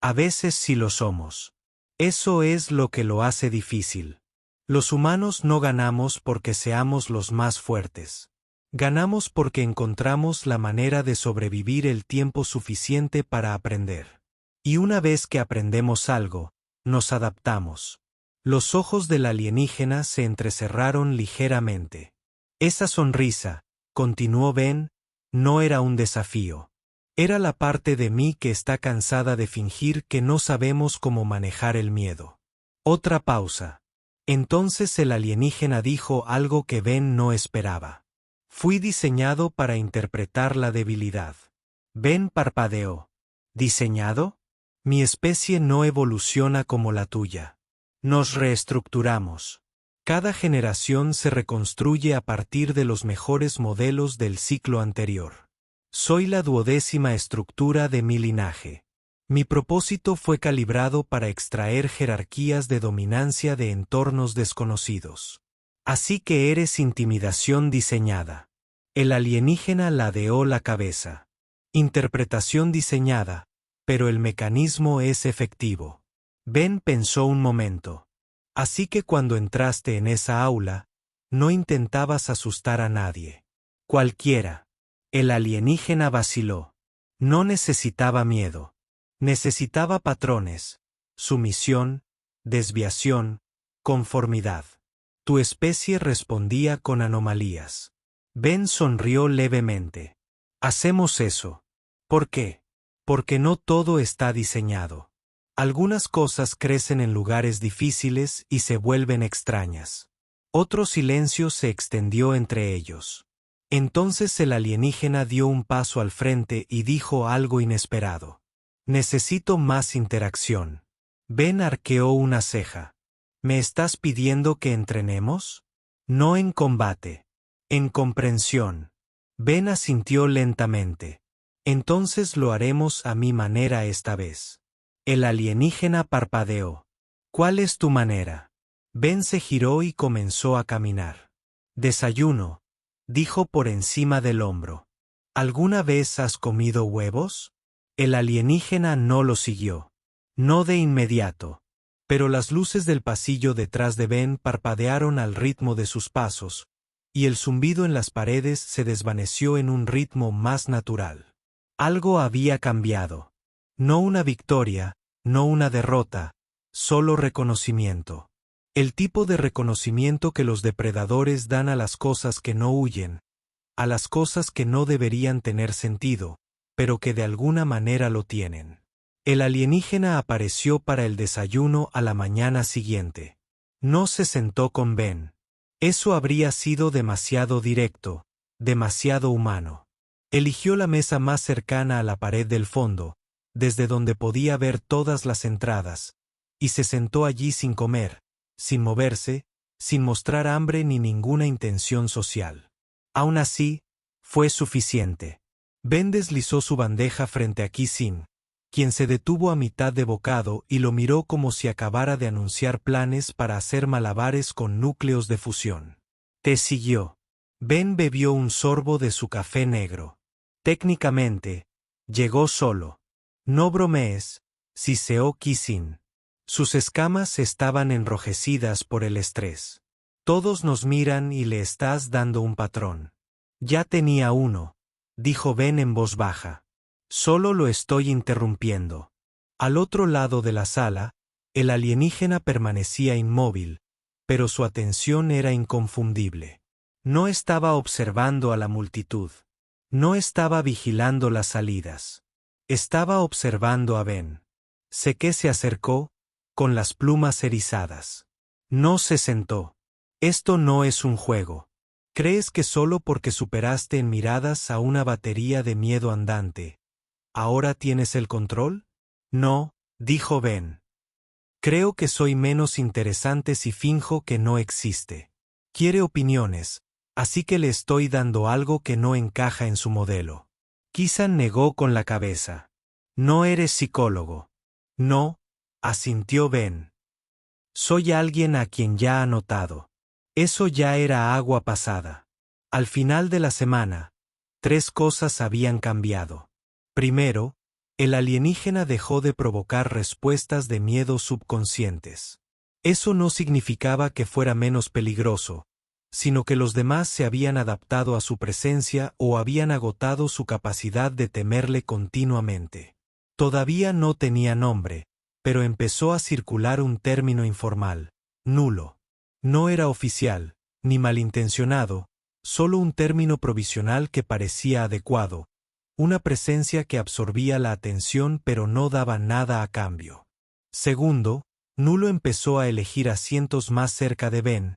A veces sí lo somos. Eso es lo que lo hace difícil. Los humanos no ganamos porque seamos los más fuertes. Ganamos porque encontramos la manera de sobrevivir el tiempo suficiente para aprender. Y una vez que aprendemos algo, nos adaptamos. Los ojos del alienígena se entrecerraron ligeramente. Esa sonrisa, continuó Ben, no era un desafío. Era la parte de mí que está cansada de fingir que no sabemos cómo manejar el miedo. Otra pausa. Entonces el alienígena dijo algo que Ben no esperaba. Fui diseñado para interpretar la debilidad. Ben parpadeó. ¿Diseñado? Mi especie no evoluciona como la tuya. Nos reestructuramos. Cada generación se reconstruye a partir de los mejores modelos del ciclo anterior. Soy la 12ª estructura de mi linaje. Mi propósito fue calibrado para extraer jerarquías de dominancia de entornos desconocidos. Así que eres intimidación diseñada. El alienígena ladeó la cabeza. Interpretación diseñada, pero el mecanismo es efectivo. Ben pensó un momento. Así que cuando entraste en esa aula, no intentabas asustar a nadie. Cualquiera. El alienígena vaciló. No necesitaba miedo. Necesitaba patrones, sumisión, desviación, conformidad. Tu especie respondía con anomalías. Ben sonrió levemente. Hacemos eso. ¿Por qué? Porque no todo está diseñado. Algunas cosas crecen en lugares difíciles y se vuelven extrañas. Otro silencio se extendió entre ellos. Entonces el alienígena dio un paso al frente y dijo algo inesperado. Necesito más interacción. Ben arqueó una ceja. ¿Me estás pidiendo que entrenemos? No en combate. En comprensión. Ben asintió lentamente. Entonces lo haremos a mi manera esta vez. El alienígena parpadeó. ¿Cuál es tu manera? Ben se giró y comenzó a caminar. Desayuno, dijo por encima del hombro. ¿Alguna vez has comido huevos? El alienígena no lo siguió. No de inmediato. Pero las luces del pasillo detrás de Ben parpadearon al ritmo de sus pasos, y el zumbido en las paredes se desvaneció en un ritmo más natural. Algo había cambiado. No una victoria, no una derrota, solo reconocimiento. El tipo de reconocimiento que los depredadores dan a las cosas que no huyen, a las cosas que no deberían tener sentido, pero que de alguna manera lo tienen. El alienígena apareció para el desayuno a la mañana siguiente. No se sentó con Ben. Eso habría sido demasiado directo, demasiado humano. Eligió la mesa más cercana a la pared del fondo, desde donde podía ver todas las entradas, y se sentó allí sin comer, sin moverse, sin mostrar hambre ni ninguna intención social. Aún así, fue suficiente. Ben deslizó su bandeja frente a Kisin, quien se detuvo a mitad de bocado y lo miró como si acabara de anunciar planes para hacer malabares con núcleos de fusión. Te siguió. Ben bebió un sorbo de su café negro. Técnicamente, llegó solo. No bromees, siseó Kisin. Sus escamas estaban enrojecidas por el estrés. Todos nos miran y le estás dando un patrón. Ya tenía uno, dijo Ben en voz baja. Solo lo estoy interrumpiendo. Al otro lado de la sala, el alienígena permanecía inmóvil, pero su atención era inconfundible. No estaba observando a la multitud. No estaba vigilando las salidas. Estaba observando a Ben. Sé que se acercó, con las plumas erizadas. No se sentó. Esto no es un juego. ¿Crees que solo porque superaste en miradas a una batería de miedo andante, ahora tienes el control? No, dijo Ben. Creo que soy menos interesante si finjo que no existe. Quiere opiniones, así que le estoy dando algo que no encaja en su modelo. Kisan negó con la cabeza. No eres psicólogo. No, asintió Ben. Soy alguien a quien ya ha notado. Eso ya era agua pasada. Al final de la semana, 3 cosas habían cambiado. Primero, el alienígena dejó de provocar respuestas de miedo subconscientes. Eso no significaba que fuera menos peligroso, sino que los demás se habían adaptado a su presencia o habían agotado su capacidad de temerle continuamente. Todavía no tenía nombre, pero empezó a circular un término informal, nulo. No era oficial, ni malintencionado, solo un término provisional que parecía adecuado, una presencia que absorbía la atención pero no daba nada a cambio. Segundo, Nulo empezó a elegir asientos más cerca de Ben,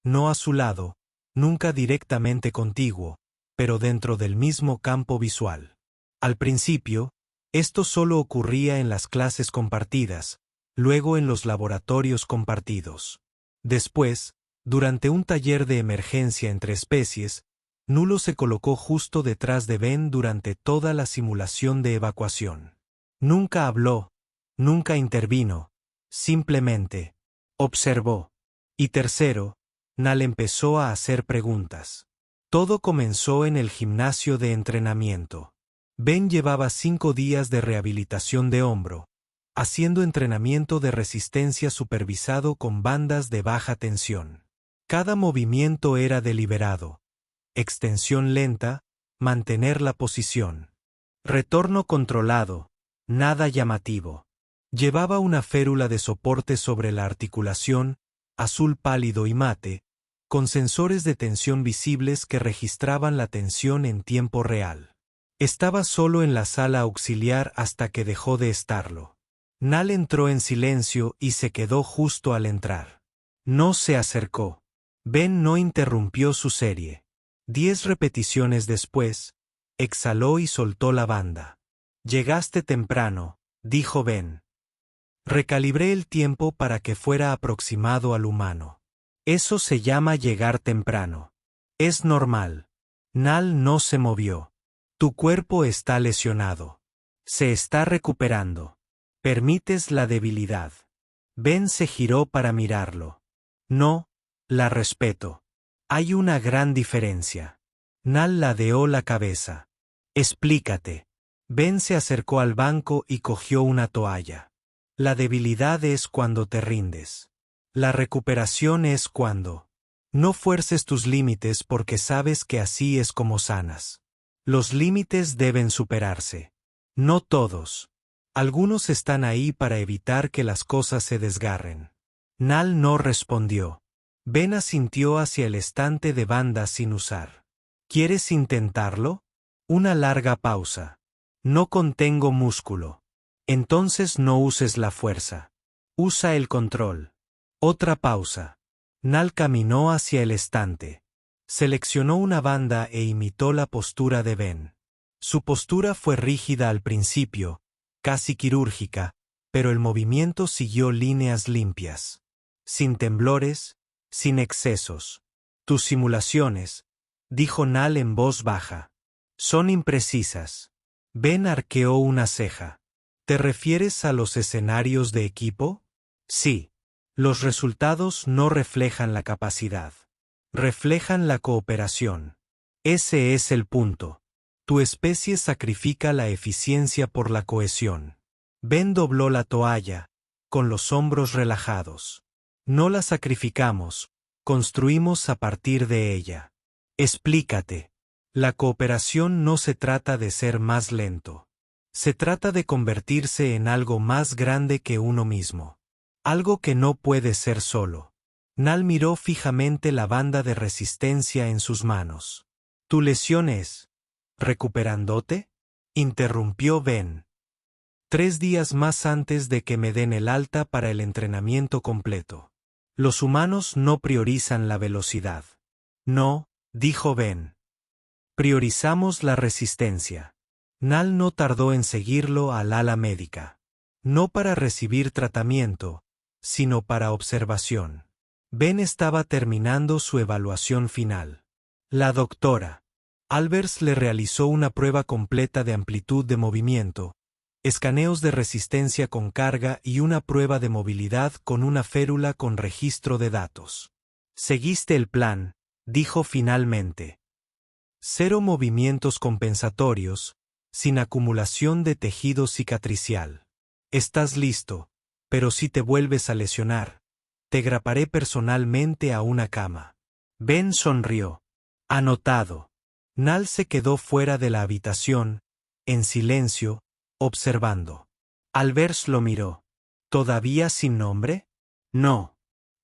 no a su lado, nunca directamente contiguo, pero dentro del mismo campo visual. Al principio, esto solo ocurría en las clases compartidas, luego en los laboratorios compartidos. Después, durante un taller de emergencia entre especies, Nulo se colocó justo detrás de Ben durante toda la simulación de evacuación. Nunca habló, nunca intervino, simplemente observó. Y tercero, Nal empezó a hacer preguntas. Todo comenzó en el gimnasio de entrenamiento. Ben llevaba 5 días de rehabilitación de hombro, haciendo entrenamiento de resistencia supervisado con bandas de baja tensión. Cada movimiento era deliberado. Extensión lenta, mantener la posición. Retorno controlado, nada llamativo. Llevaba una férula de soporte sobre la articulación, azul pálido y mate, con sensores de tensión visibles que registraban la tensión en tiempo real. Estaba solo en la sala auxiliar hasta que dejó de estarlo. Nal entró en silencio y se quedó justo al entrar. No se acercó. Ben no interrumpió su serie. 10 repeticiones después, exhaló y soltó la banda. Llegaste temprano, dijo Ben. Recalibré el tiempo para que fuera aproximado al humano. Eso se llama llegar temprano. Es normal. Nal no se movió. Tu cuerpo está lesionado. Se está recuperando. Permites la debilidad. Ben se giró para mirarlo. No, la respeto. Hay una gran diferencia. Nal ladeó la cabeza. Explícate. Ben se acercó al banco y cogió una toalla. La debilidad es cuando te rindes. La recuperación es cuando no fuerces tus límites porque sabes que así es como sanas. Los límites deben superarse. No todos. Algunos están ahí para evitar que las cosas se desgarren. Nal no respondió. Ben asintió hacia el estante de bandas sin usar. ¿Quieres intentarlo? Una larga pausa. No contengo músculo. Entonces no uses la fuerza. Usa el control. Otra pausa. Nal caminó hacia el estante. Seleccionó una banda e imitó la postura de Ben. Su postura fue rígida al principio, casi quirúrgica, pero el movimiento siguió líneas limpias. Sin temblores, sin excesos. Tus simulaciones, dijo Nal en voz baja, son imprecisas. Ben arqueó una ceja. ¿Te refieres a los escenarios de equipo? Sí. Los resultados no reflejan la capacidad. Reflejan la cooperación. Ese es el punto. Tu especie sacrifica la eficiencia por la cohesión. Ben dobló la toalla, con los hombros relajados. No la sacrificamos, construimos a partir de ella. Explícate. La cooperación no se trata de ser más lento. Se trata de convertirse en algo más grande que uno mismo. Algo que no puede ser solo. Nal miró fijamente la banda de resistencia en sus manos. ¿Tu lesión es recuperándote? Interrumpió Ben. 3 días más antes de que me den el alta para el entrenamiento completo. Los humanos no priorizan la velocidad. No, dijo Ben. Priorizamos la resistencia. Nal no tardó en seguirlo al ala médica. No para recibir tratamiento, sino para observación. Ben estaba terminando su evaluación final. La doctora Albers le realizó una prueba completa de amplitud de movimiento, escaneos de resistencia con carga y una prueba de movilidad con una férula con registro de datos. Seguiste el plan, dijo finalmente. 0 movimientos compensatorios, sin acumulación de tejido cicatricial. Estás listo, pero si te vuelves a lesionar, te graparé personalmente a una cama. Ben sonrió. Anotado. Nal se quedó fuera de la habitación, en silencio, observando. Albers lo miró. ¿Todavía sin nombre? No.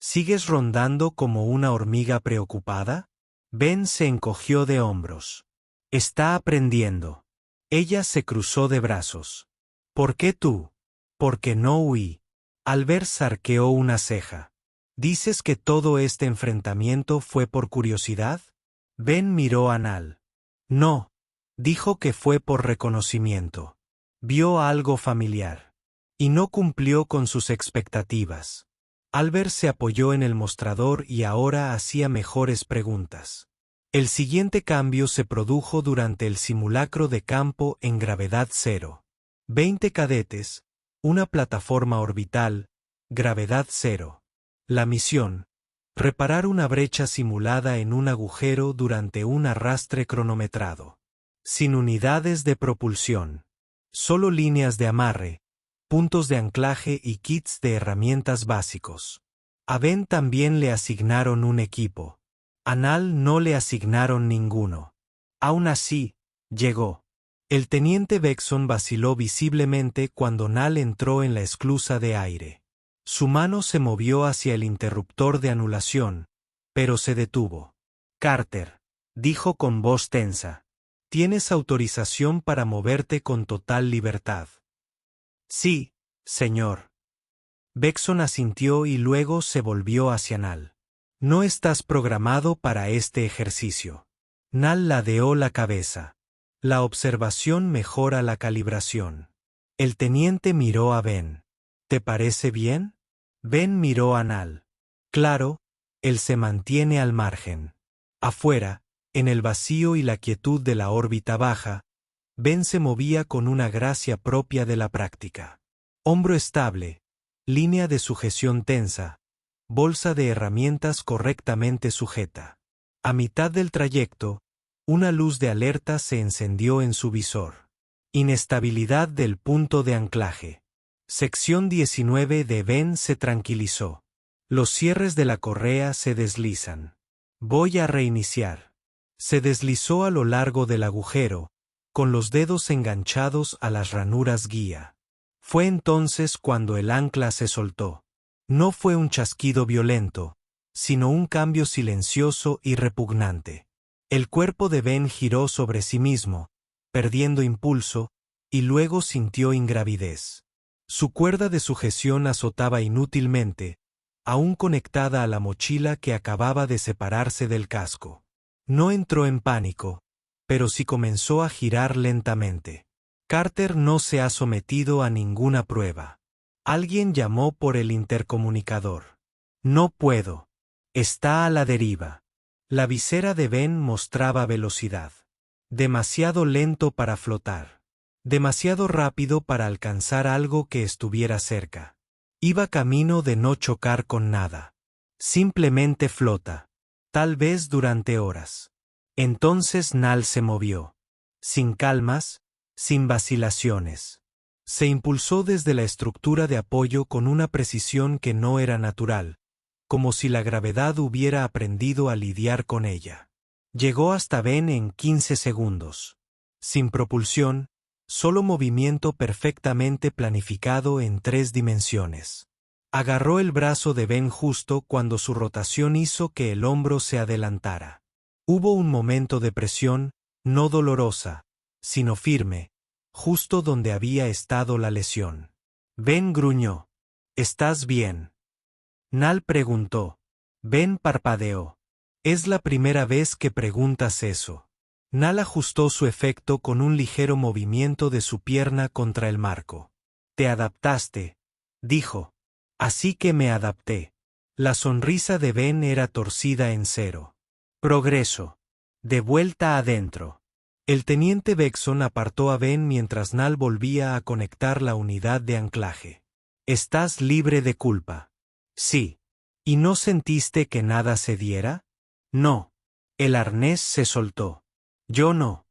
¿Sigues rondando como una hormiga preocupada? Ben se encogió de hombros. Está aprendiendo. Ella se cruzó de brazos. ¿Por qué tú? Porque no huí. Albers arqueó una ceja. ¿Dices que todo este enfrentamiento fue por curiosidad? Ben miró a Nal. No. Dijo que fue por reconocimiento. Vio algo familiar. Y no cumplió con sus expectativas. Albert se apoyó en el mostrador y ahora hacía mejores preguntas. El siguiente cambio se produjo durante el simulacro de campo en gravedad cero. 20 cadetes, una plataforma orbital, gravedad cero. La misión: reparar una brecha simulada en un agujero durante un arrastre cronometrado. Sin unidades de propulsión. Solo líneas de amarre, puntos de anclaje y kits de herramientas básicos. A Ben también le asignaron un equipo. A Nal no le asignaron ninguno. Aún así, llegó. El teniente Bexon vaciló visiblemente cuando Nal entró en la esclusa de aire. Su mano se movió hacia el interruptor de anulación, pero se detuvo. Carter, dijo con voz tensa. Tienes autorización para moverte con total libertad. Sí, señor. Bexon asintió y luego se volvió hacia Nal. No estás programado para este ejercicio. Nal ladeó la cabeza. La observación mejora la calibración. El teniente miró a Ben. ¿Te parece bien? Ben miró a Nal. Claro, él se mantiene al margen. Afuera, en el vacío y la quietud de la órbita baja, Ben se movía con una gracia propia de la práctica. Hombro estable, línea de sujeción tensa, bolsa de herramientas correctamente sujeta. A mitad del trayecto, una luz de alerta se encendió en su visor. Inestabilidad del punto de anclaje. Sección 19 de Ben se tranquilizó. Los cierres de la correa se deslizan. Voy a reiniciar. Se deslizó a lo largo del agujero, con los dedos enganchados a las ranuras guía. Fue entonces cuando el ancla se soltó. No fue un chasquido violento, sino un cambio silencioso y repugnante. El cuerpo de Ben giró sobre sí mismo, perdiendo impulso, y luego sintió ingravidez. Su cuerda de sujeción azotaba inútilmente, aún conectada a la mochila que acababa de separarse del casco. No entró en pánico, pero sí comenzó a girar lentamente. Carter no se ha sometido a ninguna prueba. Alguien llamó por el intercomunicador. No puedo. Está a la deriva. La visera de Ben mostraba velocidad. Demasiado lento para flotar. Demasiado rápido para alcanzar algo que estuviera cerca. Iba camino de no chocar con nada. Simplemente flota. Tal vez durante horas. Entonces Nal se movió. Sin calmas, sin vacilaciones. Se impulsó desde la estructura de apoyo con una precisión que no era natural, como si la gravedad hubiera aprendido a lidiar con ella. Llegó hasta Ben en 15 segundos. Sin propulsión, solo movimiento perfectamente planificado en 3 dimensiones. Agarró el brazo de Ben justo cuando su rotación hizo que el hombro se adelantara. Hubo un momento de presión, no dolorosa, sino firme, justo donde había estado la lesión. Ben gruñó. ¿Estás bien? Nal preguntó. Ben parpadeó. Es la primera vez que preguntas eso. Nal ajustó su efecto con un ligero movimiento de su pierna contra el marco. Te adaptaste, dijo. Así que me adapté. La sonrisa de Ben era torcida en cero. Progreso. De vuelta adentro. El teniente Bexon apartó a Ben mientras Nal volvía a conectar la unidad de anclaje. «Estás libre de culpa». «Sí». «¿Y no sentiste que nada se diera?» «No». El arnés se soltó. «Yo no».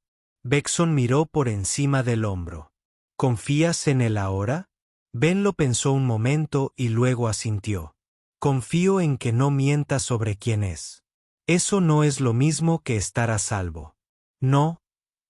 Bexon miró por encima del hombro. «¿Confías en él ahora?» Ben lo pensó un momento y luego asintió. «Confío en que no mienta sobre quién es. Eso no es lo mismo que estar a salvo». «No».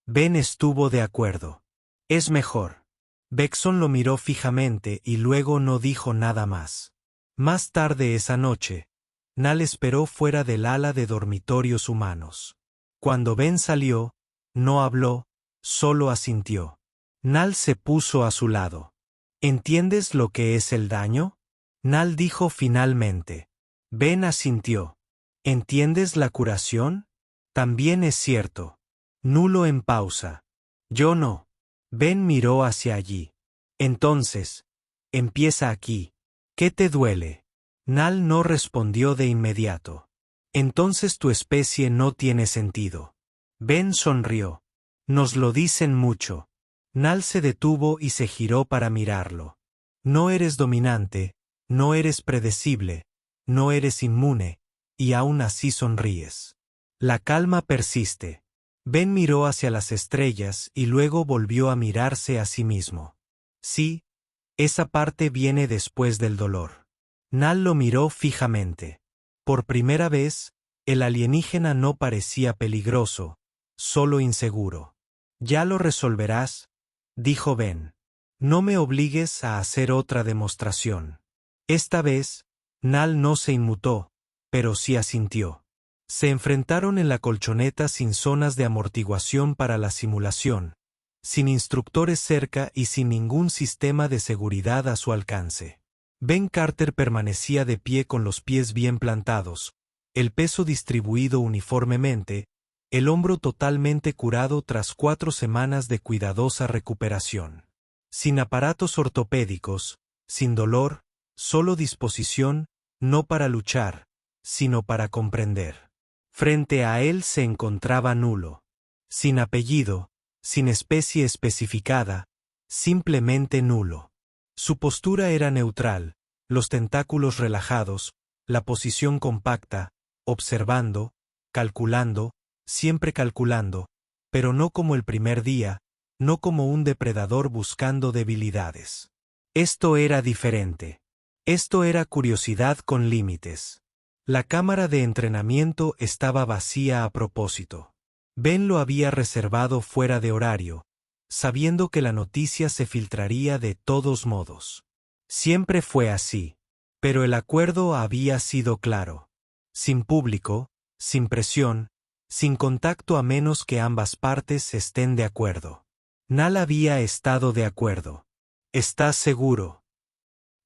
Ben estuvo de acuerdo. «Es mejor». Bexon lo miró fijamente y luego no dijo nada más. Más tarde esa noche, Nal esperó fuera del ala de dormitorios humanos. Cuando Ben salió, no habló, solo asintió. Nal se puso a su lado. «¿Entiendes lo que es el daño?», Nal dijo finalmente. Ben asintió. «¿Entiendes la curación?». «También es cierto». Nulo en pausa. «Yo no». Ben miró hacia allí. «Entonces, empieza aquí. ¿Qué te duele?». Nal no respondió de inmediato. «Entonces tu especie no tiene sentido». Ben sonrió. «Nos lo dicen mucho». Nal se detuvo y se giró para mirarlo. «No eres dominante, no eres predecible, no eres inmune, y aún así sonríes». La calma persiste. Ben miró hacia las estrellas y luego volvió a mirarse a sí mismo. «Sí, esa parte viene después del dolor». Nal lo miró fijamente. Por primera vez, el alienígena no parecía peligroso, solo inseguro. «Ya lo resolverás», dijo Ben. «No me obligues a hacer otra demostración». Esta vez, Nal no se inmutó, pero sí asintió. Se enfrentaron en la colchoneta sin zonas de amortiguación para la simulación, sin instructores cerca y sin ningún sistema de seguridad a su alcance. Ben Carter permanecía de pie con los pies bien plantados, el peso distribuido uniformemente, el hombro totalmente curado tras 4 semanas de cuidadosa recuperación. Sin aparatos ortopédicos, sin dolor, solo disposición, no para luchar, sino para comprender. Frente a él se encontraba Nulo. Sin apellido, sin especie especificada, simplemente Nulo. Su postura era neutral, los tentáculos relajados, la posición compacta, observando, calculando, siempre calculando, pero no como el primer día, no como un depredador buscando debilidades. Esto era diferente. Esto era curiosidad con límites. La cámara de entrenamiento estaba vacía a propósito. Ben lo había reservado fuera de horario, sabiendo que la noticia se filtraría de todos modos. Siempre fue así. Pero el acuerdo había sido claro. Sin público, sin presión, sin contacto a menos que ambas partes estén de acuerdo. Nal había estado de acuerdo. ¿Estás seguro?,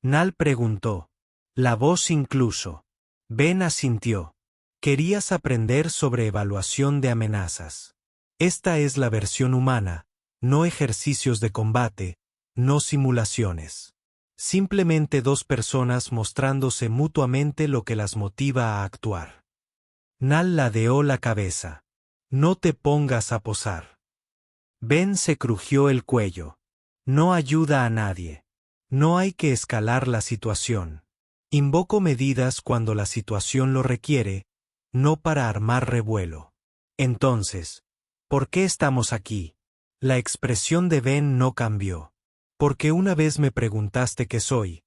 Nal preguntó. La voz incluso. Ben asintió. Querías aprender sobre evaluación de amenazas. Esta es la versión humana, no ejercicios de combate, no simulaciones. Simplemente 2 personas mostrándose mutuamente lo que las motiva a actuar. Nal ladeó la cabeza. No te pongas a posar. Ben se crujió el cuello. No ayuda a nadie. No hay que escalar la situación. Invoco medidas cuando la situación lo requiere, no para armar revuelo. Entonces, ¿por qué estamos aquí? La expresión de Ben no cambió. Porque una vez me preguntaste qué soy,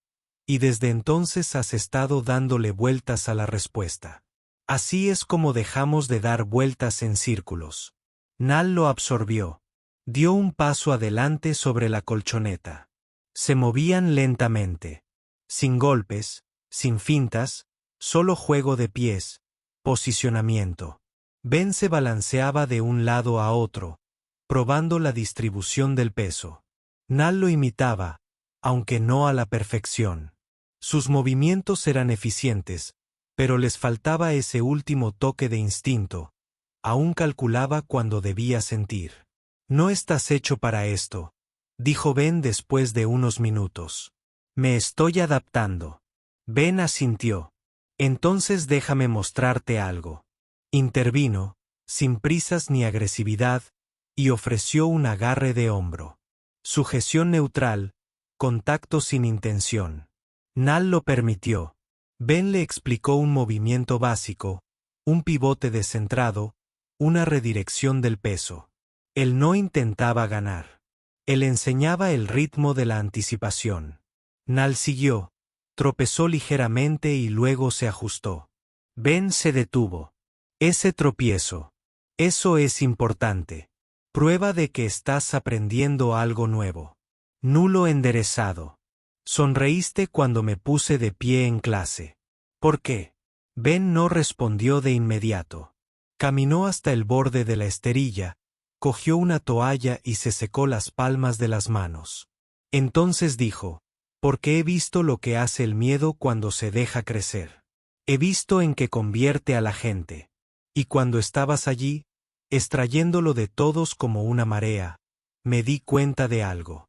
y desde entonces has estado dándole vueltas a la respuesta. Así es como dejamos de dar vueltas en círculos. Nal lo absorbió. Dio un paso adelante sobre la colchoneta. Se movían lentamente. Sin golpes, sin fintas, solo juego de pies, posicionamiento. Ben se balanceaba de un lado a otro, probando la distribución del peso. Nal lo imitaba, aunque no a la perfección. Sus movimientos eran eficientes, pero les faltaba ese último toque de instinto. Aún calculaba cuando debía sentir. No estás hecho para esto, dijo Ben después de unos minutos. Me estoy adaptando. Ben asintió. Entonces déjame mostrarte algo. Intervino, sin prisas ni agresividad, y ofreció un agarre de hombro. Sujeción neutral, contacto sin intención. Nal lo permitió. Ben le explicó un movimiento básico, un pivote descentrado, una redirección del peso. Él no intentaba ganar. Él enseñaba el ritmo de la anticipación. Nal siguió, tropezó ligeramente y luego se ajustó. Ben se detuvo. Ese tropiezo. Eso es importante. Prueba de que estás aprendiendo algo nuevo. Nulo enderezado. Sonreíste cuando me puse de pie en clase. ¿Por qué? Ben no respondió de inmediato. Caminó hasta el borde de la esterilla, cogió una toalla y se secó las palmas de las manos. Entonces dijo, porque he visto lo que hace el miedo cuando se deja crecer. He visto en qué convierte a la gente. Y cuando estabas allí, extrayéndolo de todos como una marea, me di cuenta de algo.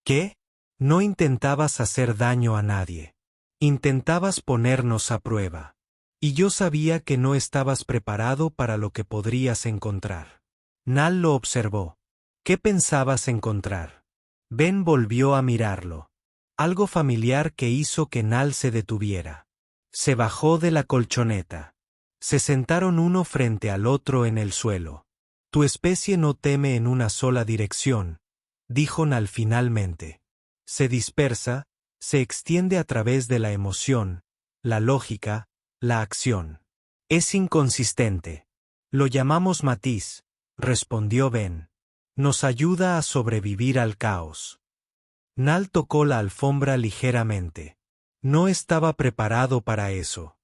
¿Qué? No intentabas hacer daño a nadie. Intentabas ponernos a prueba. Y yo sabía que no estabas preparado para lo que podrías encontrar. Nal lo observó. ¿Qué pensabas encontrar? Ben volvió a mirarlo. Algo familiar que hizo que Nal se detuviera. Se bajó de la colchoneta. Se sentaron uno frente al otro en el suelo. Tu especie no teme en una sola dirección, dijo Nal finalmente. Se dispersa, se extiende a través de la emoción, la lógica, la acción. Es inconsistente. Lo llamamos matiz, respondió Ben. Nos ayuda a sobrevivir al caos. Nal tocó la alfombra ligeramente. No estaba preparado para eso.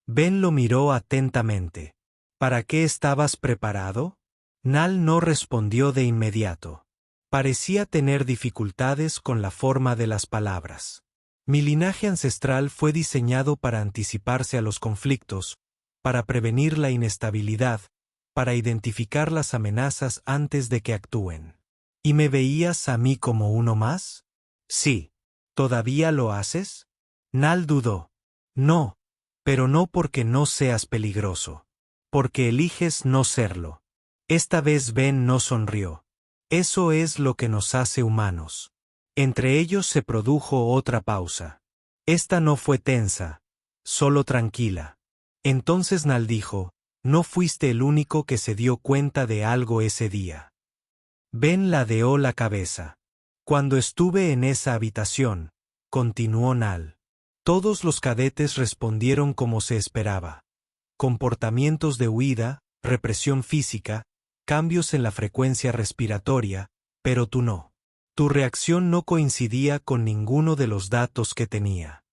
Ben lo miró atentamente. ¿Para qué estabas preparado? Nal no respondió de inmediato. Parecía tener dificultades con la forma de las palabras. Mi linaje ancestral fue diseñado para anticiparse a los conflictos, para prevenir la inestabilidad, para identificar las amenazas antes de que actúen. ¿Y me veías a mí como uno más? Sí. ¿Todavía lo haces? Nal dudó. No, pero no porque no seas peligroso. Porque eliges no serlo. Esta vez Ben no sonrió. Eso es lo que nos hace humanos. Entre ellos se produjo otra pausa. Esta no fue tensa, solo tranquila. Entonces Nal dijo, no fuiste el único que se dio cuenta de algo ese día. Ben ladeó la cabeza. Cuando estuve en esa habitación, continuó Nal, todos los cadetes respondieron como se esperaba. Comportamientos de huida, represión física, cambios en la frecuencia respiratoria, pero tú no. Tu reacción no coincidía con ninguno de los datos que tenía.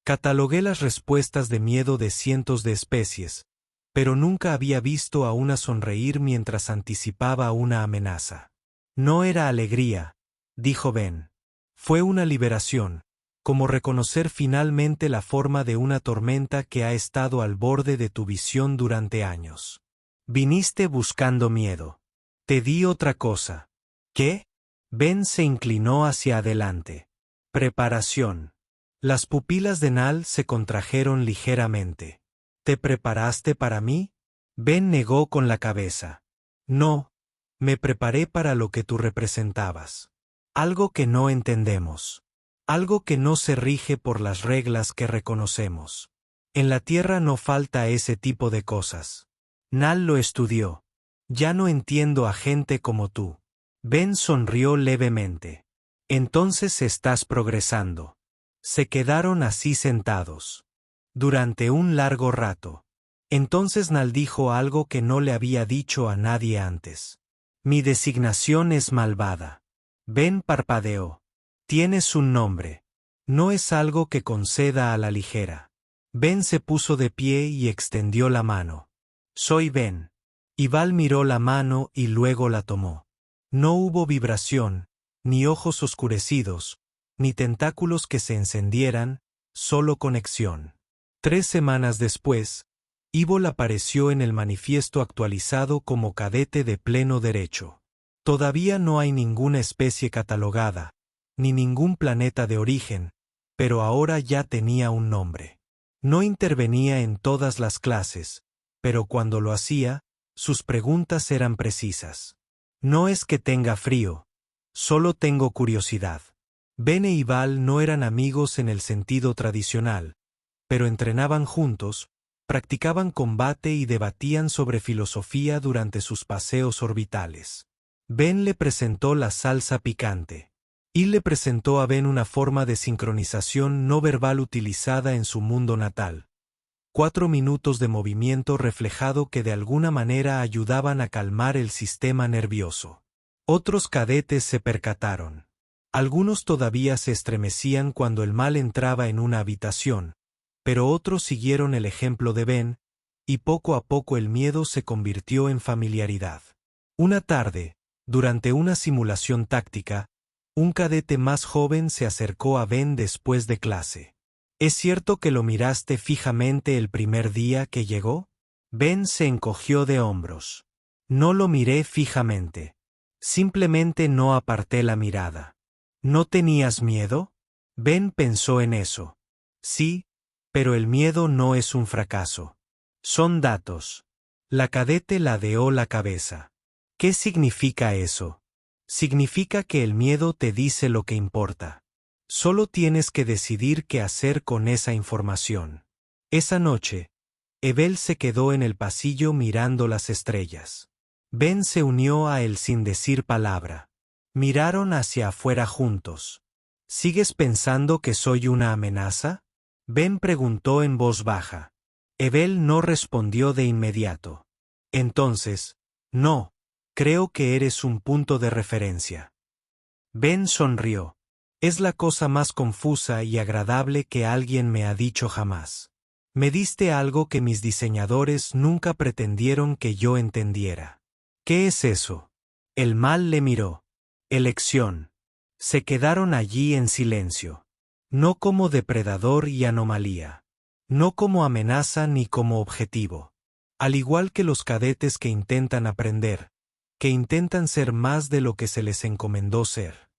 Catalogué las respuestas de miedo de cientos de especies, pero nunca había visto a una sonreír mientras anticipaba una amenaza. No era alegría, dijo Ben. Fue una liberación, como reconocer finalmente la forma de una tormenta que ha estado al borde de tu visión durante años. Viniste buscando miedo. Te di otra cosa. ¿Qué? Ben se inclinó hacia adelante. Preparación. Las pupilas de Nal se contrajeron ligeramente. ¿Te preparaste para mí? Ben negó con la cabeza. No, me preparé para lo que tú representabas. Algo que no entendemos. Algo que no se rige por las reglas que reconocemos. En la Tierra no falta ese tipo de cosas. Nal lo estudió. Ya no entiendo a gente como tú. Ben sonrió levemente. Entonces estás progresando. Se quedaron así sentados. Durante un largo rato. Entonces Nal dijo algo que no le había dicho a nadie antes. Mi designación es malvada. Ben parpadeó. Tienes un nombre. No es algo que conceda a la ligera. Ben se puso de pie y extendió la mano. Soy Ben. Y Val miró la mano y luego la tomó. No hubo vibración, ni ojos oscurecidos, ni tentáculos que se encendieran, solo conexión. 3 semanas después, Ivol apareció en el manifiesto actualizado como cadete de pleno derecho. Todavía no hay ninguna especie catalogada, ni ningún planeta de origen, pero ahora ya tenía un nombre. No intervenía en todas las clases, pero cuando lo hacía, sus preguntas eran precisas. No es que tenga frío, solo tengo curiosidad. Ben e Val no eran amigos en el sentido tradicional, pero entrenaban juntos, practicaban combate y debatían sobre filosofía durante sus paseos orbitales. Ben le presentó la salsa picante. Y le presentó a Ben una forma de sincronización no verbal utilizada en su mundo natal. 4 minutos de movimiento reflejado que de alguna manera ayudaban a calmar el sistema nervioso. Otros cadetes se percataron. Algunos todavía se estremecían cuando el mal entraba en una habitación, pero otros siguieron el ejemplo de Ben, y poco a poco el miedo se convirtió en familiaridad. Una tarde, durante una simulación táctica, un cadete más joven se acercó a Ben después de clase. ¿Es cierto que lo miraste fijamente el primer día que llegó? Ben se encogió de hombros. No lo miré fijamente. Simplemente no aparté la mirada. ¿No tenías miedo? Ben pensó en eso. Sí, pero el miedo no es un fracaso. Son datos. La cadete ladeó la cabeza. ¿Qué significa eso? Significa que el miedo te dice lo que importa. Solo tienes que decidir qué hacer con esa información. Esa noche, Evel se quedó en el pasillo mirando las estrellas. Ben se unió a él sin decir palabra. Miraron hacia afuera juntos. ¿Sigues pensando que soy una amenaza? Ben preguntó en voz baja. Evel no respondió de inmediato. Entonces, no, creo que eres un punto de referencia. Ben sonrió. Es la cosa más confusa y agradable que alguien me ha dicho jamás. Me diste algo que mis diseñadores nunca pretendieron que yo entendiera. ¿Qué es eso? El mal le miró. Elección. Se quedaron allí en silencio. No como depredador y anomalía. No como amenaza ni como objetivo. Al igual que los cadetes que intentan aprender, que intentan ser más de lo que se les encomendó ser.